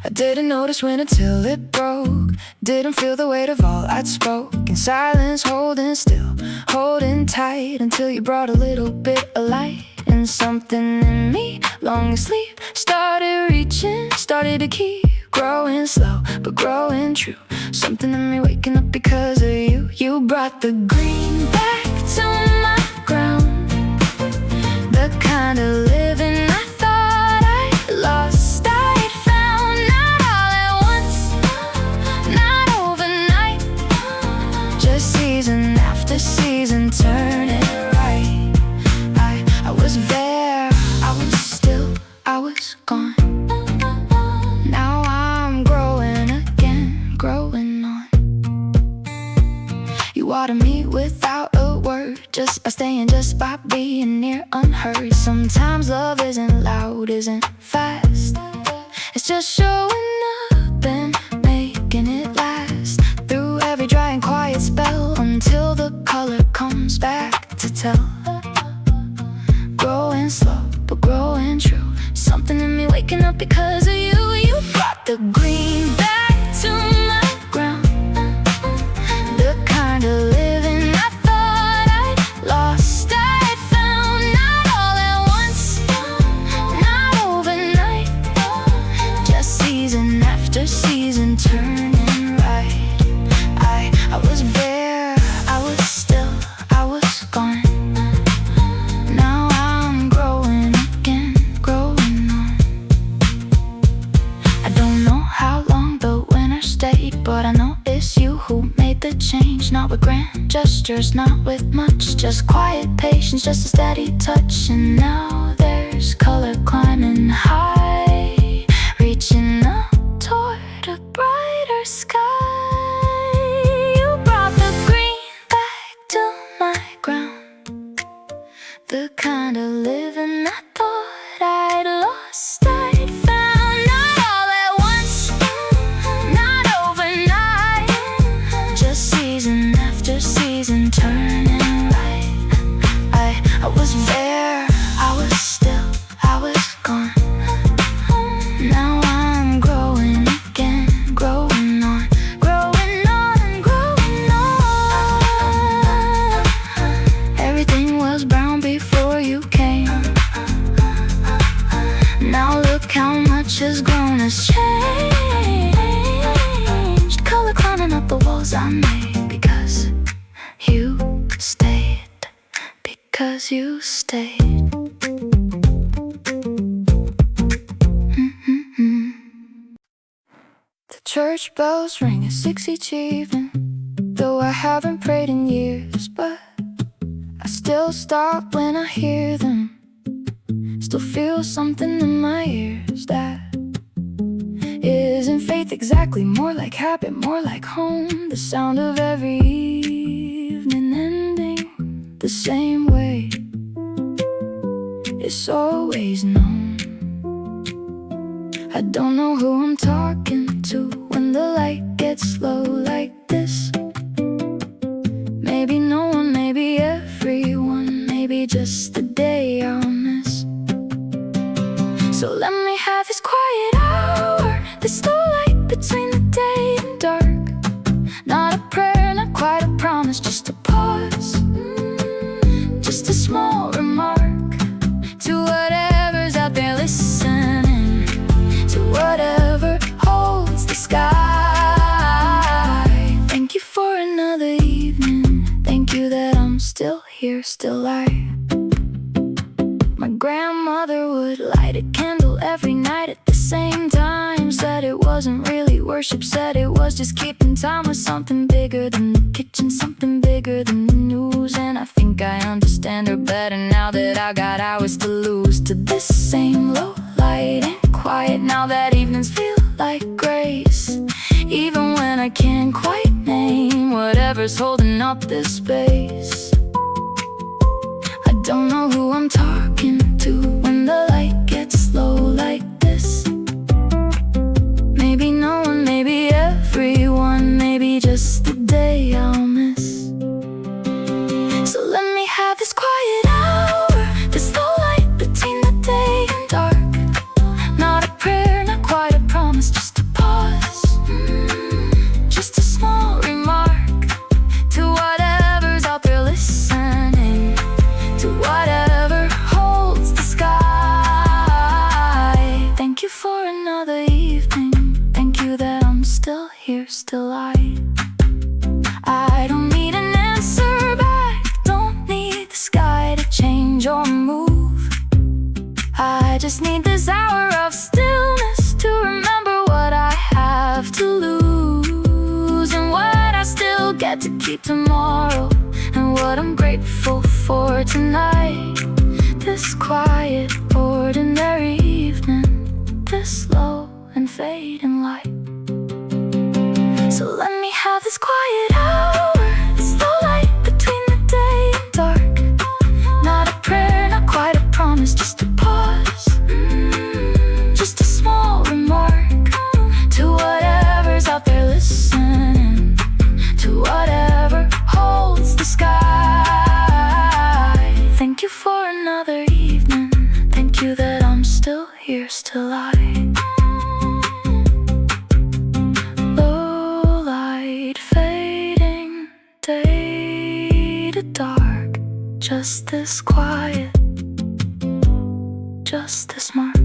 I didn't notice when until it broke. Didn't feel the weight of all I'd spoke. In silence, holding still, holding tight, until you brought a little bit of light. And something in me, long asleep, started reaching, started to keep growing slow, but growing true. Something in me waking up because of you. You brought the green back to my ground, the kind of living I thought I lost, I'd found. Not all at once, not overnight, just season after season, turning right. I was there, I was still, I was gone. Now I'm growing again, growing on. You water me without a word, just by staying, just by being near, unheard. Sometimes love isn't loud, isn't fast, it's just showing up and making it last. Through every dry and quiet spell, until the color comes back to tell. Growing slow, but growing true. Something in me waking up because of you. You brought the green back to my ground, the kind of living I thought I'd lost, I'd found. Not all at once, not overnight, just season after season, turning right. I was bare, I was still, I was gone. Now I'm growing again, growing on. I don't know how long the winter stayed, but I know it's you who made the change. Not with grand gestures, not with much, just quiet patience, just a steady touch. And now there's color climbing high, reaching up toward a brighter sky. You brought the green back to my ground, the kind of living I thought I'd lost, I'd found. Not all at once, not overnight, just season after season, turning right. I was there, I was still, I was gone. Now I'm growing again, growing. I made because you stayed. Because you stayed. The church bells ring at 6 each evening, though I haven't prayed in years, but I still stop when I hear them. Still feel something in my ears that isn't faith exactly, more like habit, more like home. The sound of every evening ending the same way, it's always known. I don't know who I'm talking to when the light gets low like this. Maybe no one, maybe everyone, maybe just the day I'll miss. So let me have this quiet hour, this slow light between the day and dark. Not a prayer, not quite a promise, just a pause, just a small remark to whatever's out there listening, to whatever holds the sky. Thank you for another evening. Thank you that I'm still here, still alive. My grandmother would light a candle every night at the same time. Said it wasn't really worship, said it was just keeping time with something bigger than the kitchen, something bigger than the news. And I think I understand her better now that I got hours to lose to this same low light and quiet. Now that evenings feel like grace, even when I can't quite name whatever's holding up this space. I don't know who I'm talking to when the light gets low like this. Maybe no one, maybe everyone, maybe just the day I'll miss. So let me have this quiet hour, this low light between the day and dark. Not a prayer, not quite a promise, just a pause, just a small remark to whatever's out there listening, to whatever holds the sky. Thank you for another evening. Thank you that I'm still here, still alive. I don't need an answer back, don't need the sky to change or move. I just need this hour of stillness to remember what I have to lose, and what I still get to keep tomorrow, and what I'm grateful for tonight. This quiet, ordinary evening, this slow and fading light. So let me have this quiet hour, this slow light between the day and dark. Not a prayer, not quite a promise, just a pause, just a small remark to whatever's out there listening, to whatever holds the sky. Thank you for another evening. Thank you that I'm still here, still alive. Low light fading, day to dark. Just this quiet, just this mark.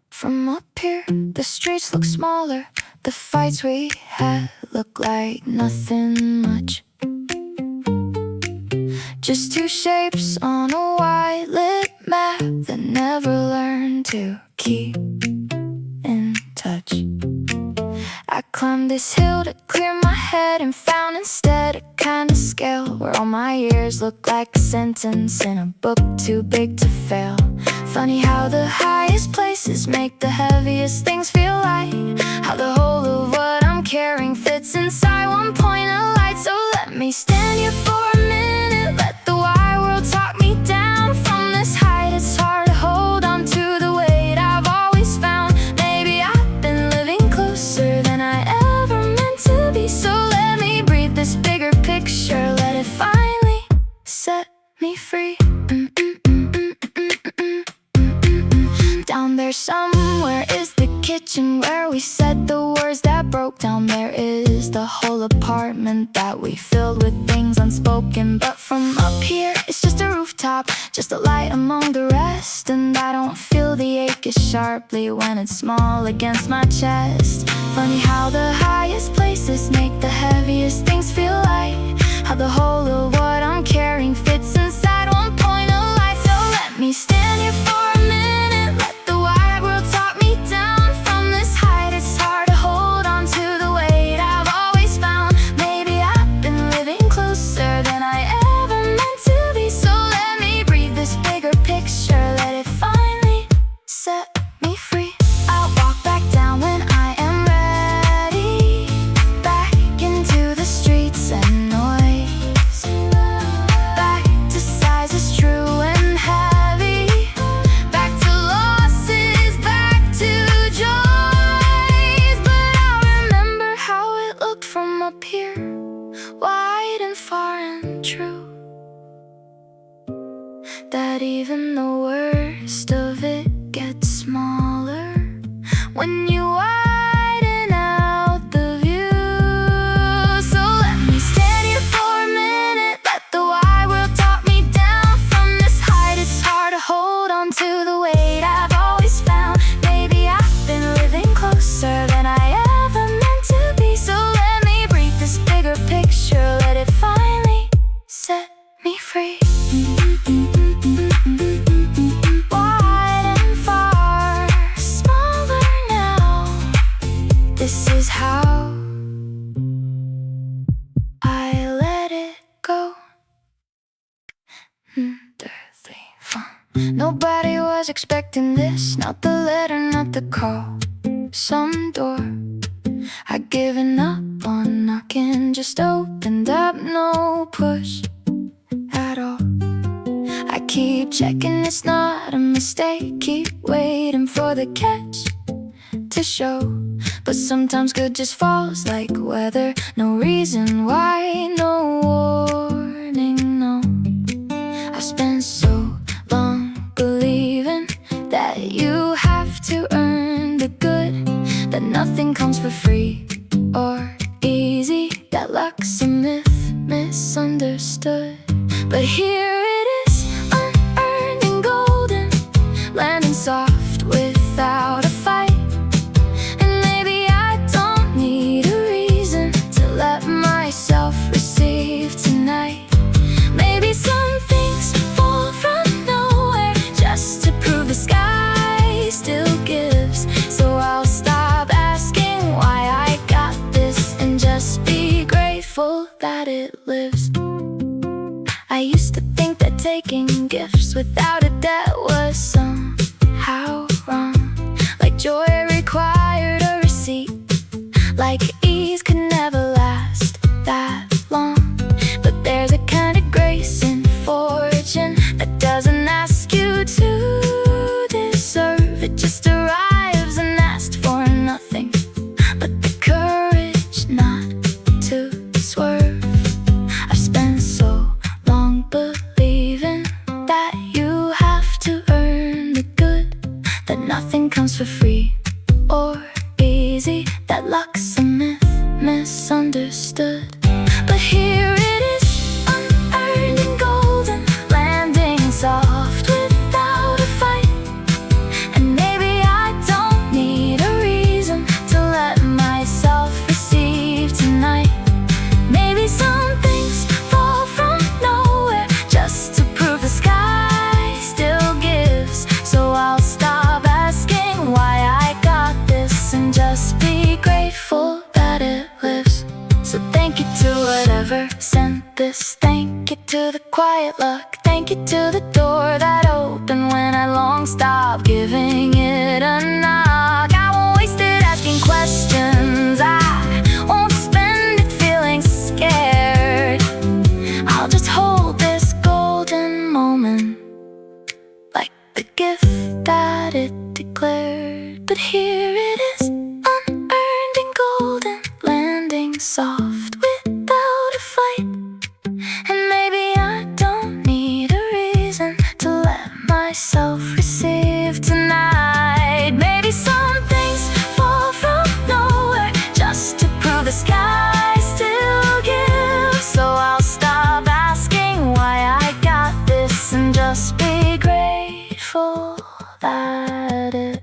From up here, the streets look smaller. The fights we had look like nothing much. Just two shapes on a white lit map that never learned to keep in touch. I climbed this hill to clear my head and found instead a kind of scale where all my years look like a sentence in a book too big to fail. Funny how the highest places make the heaviest things feel light. How the whole of what I'm carrying fits inside one point of light. So let me stand here for a minute, let the wide world talk me down from this height. It's hard to hold on to the weight I've always found. Maybe I've been living closer than I ever meant to be. So let me breathe this bigger picture, let it finally set me free. Down there somewhere is the kitchen where we said the words that broke. Down there is the whole apartment that we filled with things unspoken. But from up here it's just a rooftop, just a light among the rest. And I don't feel the ache it sharply when it's small against my chest. Funny how the highest places make the heaviest things feel light. How the whole of what I'm carrying fits inside one point of light. So let me stand here for a minute, let the wide world talk me down from this height. It's hard to hold on to the weight I've always found. Maybe I've been living closer than I ever meant to be. So let me breathe this bigger picture, let it finally set me free. I'll walk back down when I am ready, back into the streets and noise, back to sizes true and heavy, back to losses, back to joys. But I'll remember how it looked from up here, wide and far and true, that even the worst of it gets smaller when you widen out the view. So let me stand here for a minute, let the wide world talk me down from this height. It's hard to hold on to the weight I've always found. Maybe I've been living closer than I ever meant to be. So let me breathe this bigger picture, let it finally set me free. Wide and far, smaller now. This is how I let it go. 2, 3, 4. Nobody was expecting this, not the letter, not the call. Some door I'd given up on knocking just opened up, no push at all. I keep checking it's not a mistake, keep waiting for the catch to show. But sometimes good just falls like weather, no reason why, no warning, no. I've spent so long believing that you have to earn the good, that nothing comes for free or easy, that luck's a myth, misunderstood. But here it is, unearned and golden, landing soft without a fight. And maybe I don't need a reason to let myself receive tonight. Maybe some things fall from nowhere just to prove the sky still gives. So I'll stop asking why I got this and just be grateful that it lives. I used to think that taking gifts without a debt was somehow wrong, like joy required a receipt, like ease could never last that long. But there's a kind of grace in fortune that doesn't ask you to deserve. It just arrives and asks for nothing but the courage not to swerve. I've spent so long believing that you have to earn the good, that nothing comes for free or easy, that luck's a myth, misunderstood. But here it is, unearned and golden, landing soft without a fight. And maybe I don't need a reason to let myself receive tonight. Maybe some things fall from nowhere just to prove the sky still gives. So I'll stop asking why I got this and just be grateful that it lives. So thank you to whatever sent this, thank you to the quiet luck, thank you to the door that opened when I long stopped giving it a knock. I won't waste it asking questions, I won't spend it feeling scared. I'll just hold this golden moment like the gift that it declared. But here it is, unearned and golden, landing soft without a fight. And maybe I don't need a reason to let myself receive tonight. Maybe some things fall from nowhere just to prove the sky still gives. So I'll stop asking why I got this and just be grateful that it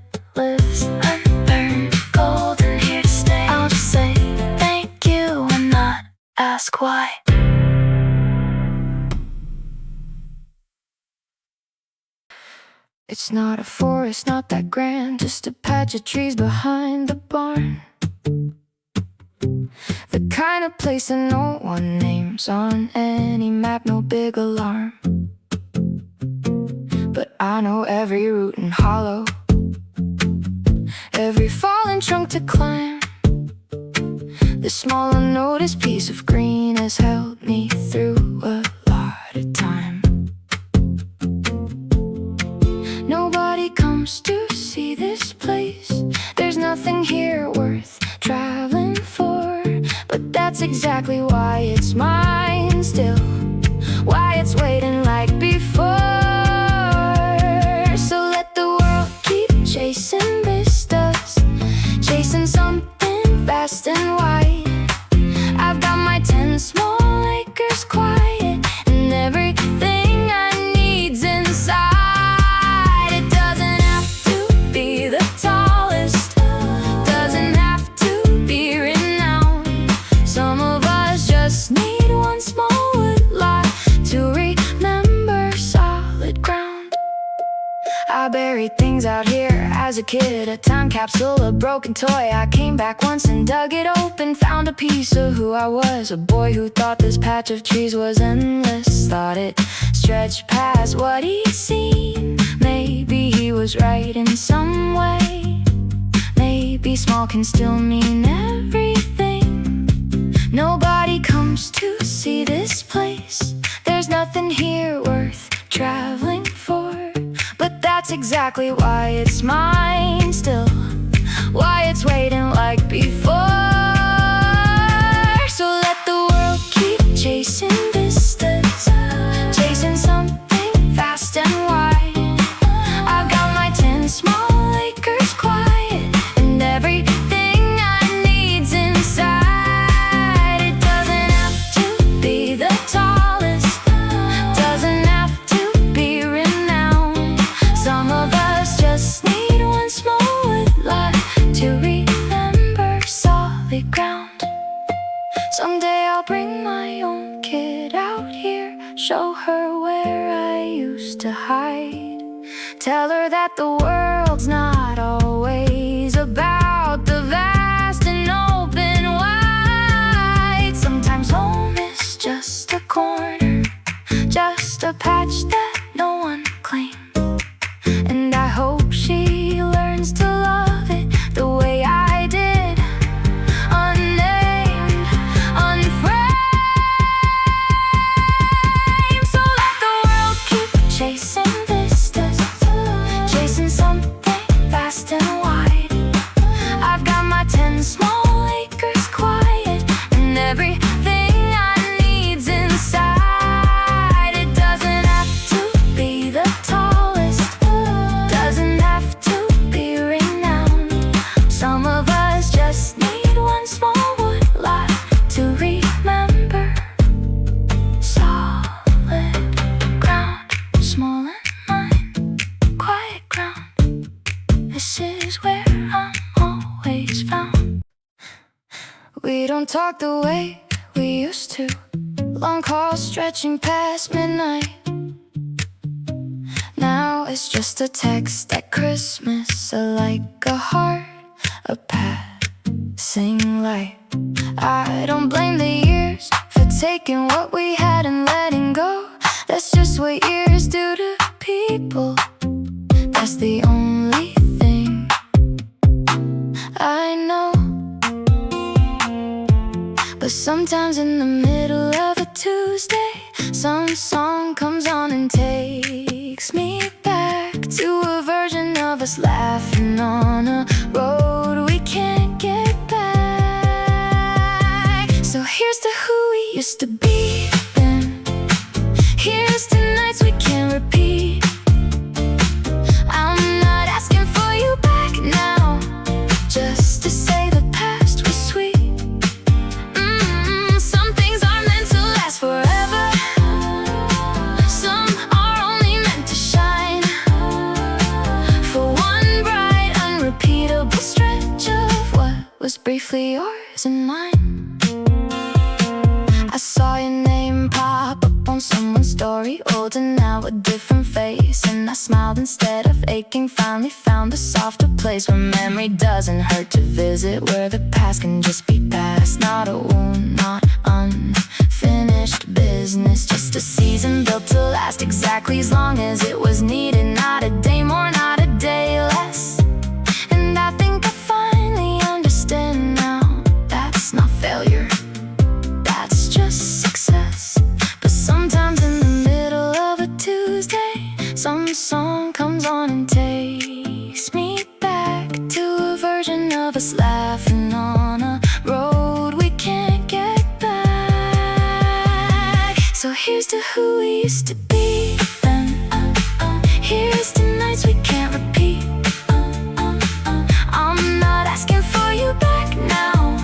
ask why. It's not a forest, not that grand, just a patch of trees behind the barn. The kind of place that no one names on any map, no big alarm. But I know every root and hollow, every fallen trunk to climb. The small unnoticed piece of green has held me through a lot of time. Nobody comes to see this place. There's nothing here worth traveling for. But that's exactly why it's mine still, why it's waiting like before. So let the world keep chasing vistas, chasing something vast and wide. I've got my 10 small acres quiet, and everything I need's inside. Need one small wood lot to remember solid ground. I buried things out here as a kid, a time capsule, a broken toy. I came back once and dug it open, found a piece of who I was. A boy who thought this patch of trees was endless, thought it stretched past what he'd seen. Maybe he was right in some way. Maybe small can still mean everything. Nobody comes to see this place. There's nothing here worth traveling for. But that's exactly why it's mine still, why it's waiting like before. So let the world keep chasing vistas, chasing something fast and wide. I've got my 10 small acres quiet, and everything I need's inside. Someday I'll bring my own kid out here, show her where I used to hide. Tell her that the world's not always about the vast and open wide. Sometimes home is just a corner, just a patch that no one claimed. And I hope she learns to love it the way I did. Unnamed, unframed. So let the world keep chasing vistas, chasing something vast and wide. I've got my 10 small acres quiet, and everything I need's inside. It doesn't have to be the tallest, doesn't have to be renowned. Some of us just need one small wood lot to remember solid ground, small and mine, quiet ground. This is where I'm always found. We don't talk the way we used to, long calls stretching past midnight. Now it's just a text at Christmas, like a heart, a passing light. I don't blame the years for taking what we had and letting go. That's just what years do to people. That's the only thing I know. But sometimes in the middle of a Tuesday, some song comes on and takes me back to a version of us laughing on a road we can't get back. So here's to who we used to be then. Here's to nights we can't repeat. I'm not asking for you back now, just to say the past was sweet. Some things are meant to last forever, some are only meant to shine for one bright, unrepeatable stretch of what was briefly yours and mine. I saw your name pop up on someone's story, older now, a different face. And I smiled instead of aching, finally found a softer place where memory doesn't hurt to visit, where the past can just be past. Not a wound, not unfinished business, just a season built to last exactly as long as it was needed. Not a day more, not a day less. And I think I finally understand now, that's not failure, that's just success. But sometimes in the middle of a Tuesday, some song comes on and takes me back to a version of us laughing on a road we can't get back. So here's to who we used to be then. Here's to nights we can't repeat. I'm not asking for you back now,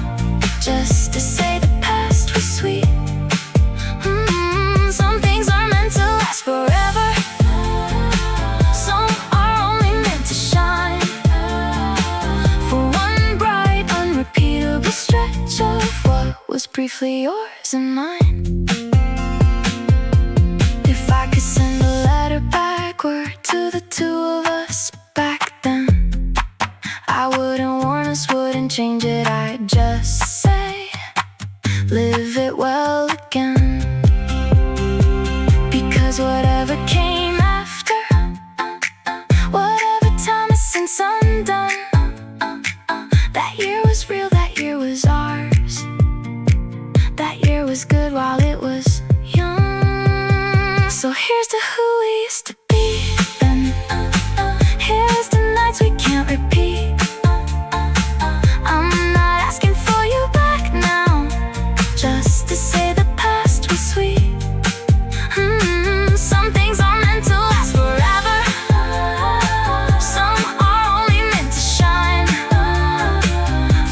just to say the past was sweet. Some things are meant to last forever, some are only meant to shine for one bright, unrepeatable stretch of what was briefly yours and mine. If I could send a letter backward to the two of us back then, I wouldn't warn us, wouldn't change it, I'd just say, live it well again. Because whatever came after, whatever time has since undone, that year was real, that year was ours, that year was good while it was young. So here's to who we used to be then. Here's to nights we can't repeat. I'm not asking for you back now, just to say the past was sweet. Some things are meant to last forever, some are only meant to shine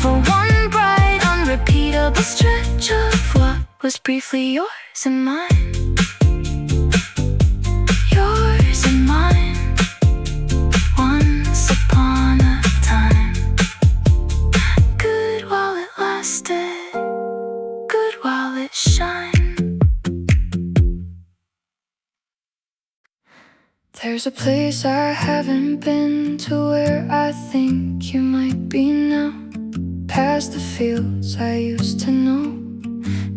for one bright, unrepeatable stretch of what was briefly yours and mine. Yours and mine, once upon a time. Good while it lasted, good while it shined. There's a place I haven't been to where I think you might be now. Past the fields I used to know,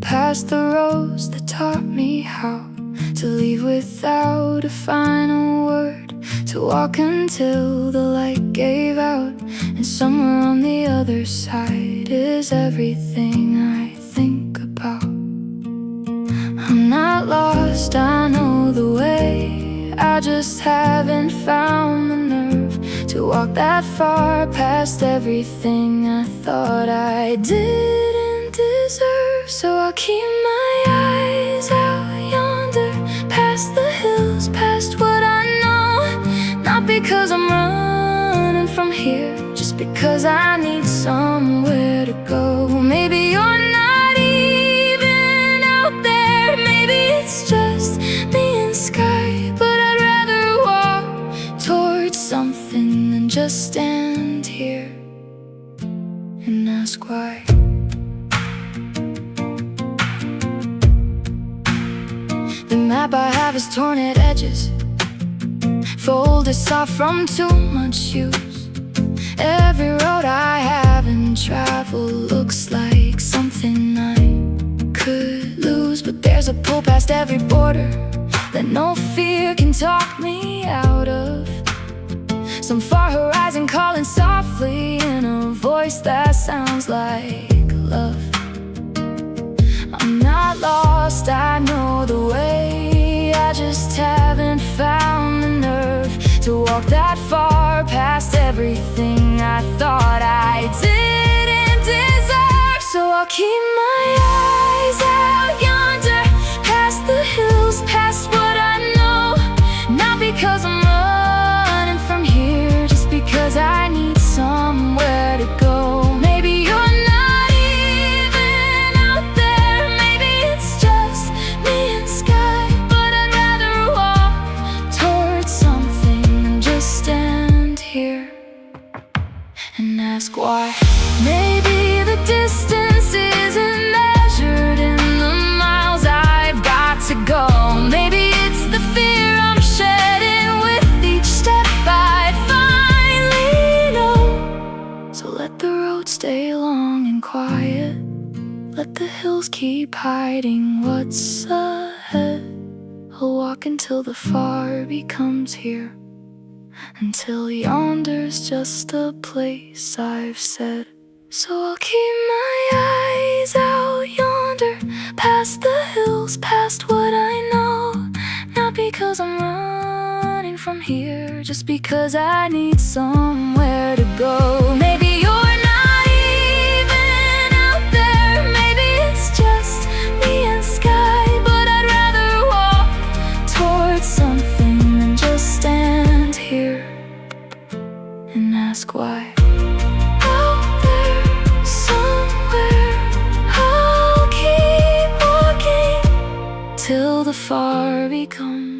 past the roads that taught me how to leave without a final word, to walk until the light gave out. And somewhere on the other side is everything I think about. I'm not lost, I know the way, I just haven't found the nerve to walk that far past everything I thought I didn't deserve. So I'll keep my eyes out yonder, past the hills, past what I know. Not because I'm running from here, just because I need somewhere to go. Maybe you're not even out there, maybe it's just me and sky, but I'd rather walk towards something than just stand here and ask why. The map I have is torn at edges, folded soft from too much use. Every road I haven't traveled looks like something I could lose. But there's a pull past every border that no fear can talk me out of. Some far horizon calling softly in a voice that sounds like love. I'm not lost, I know the way, I just haven't found the nerve to walk that far past everything I thought I didn't deserve. So I'll keep my eyes out yonder, past the hills, past what I know. Not because I'm running from here, just because I need somewhere to go. Maybe you're not even out there, maybe it's just me and sky, but I'd rather walk towards something than just stand here and ask why. Maybe the distance isn't measured in the miles stay long and quiet. Let the hills keep hiding what's ahead. I'll walk until the far becomes here, until yonder's just a place I've said. So I'll keep my eyes out yonder, past the hills, past what I know. Not because I'm running from here, just because I need somewhere to go. Maybe you're not even out there, maybe it's just me and sky. But I'd rather walk towards something than just stand here and ask why. Out there somewhere, I'll keep walking till the far becomes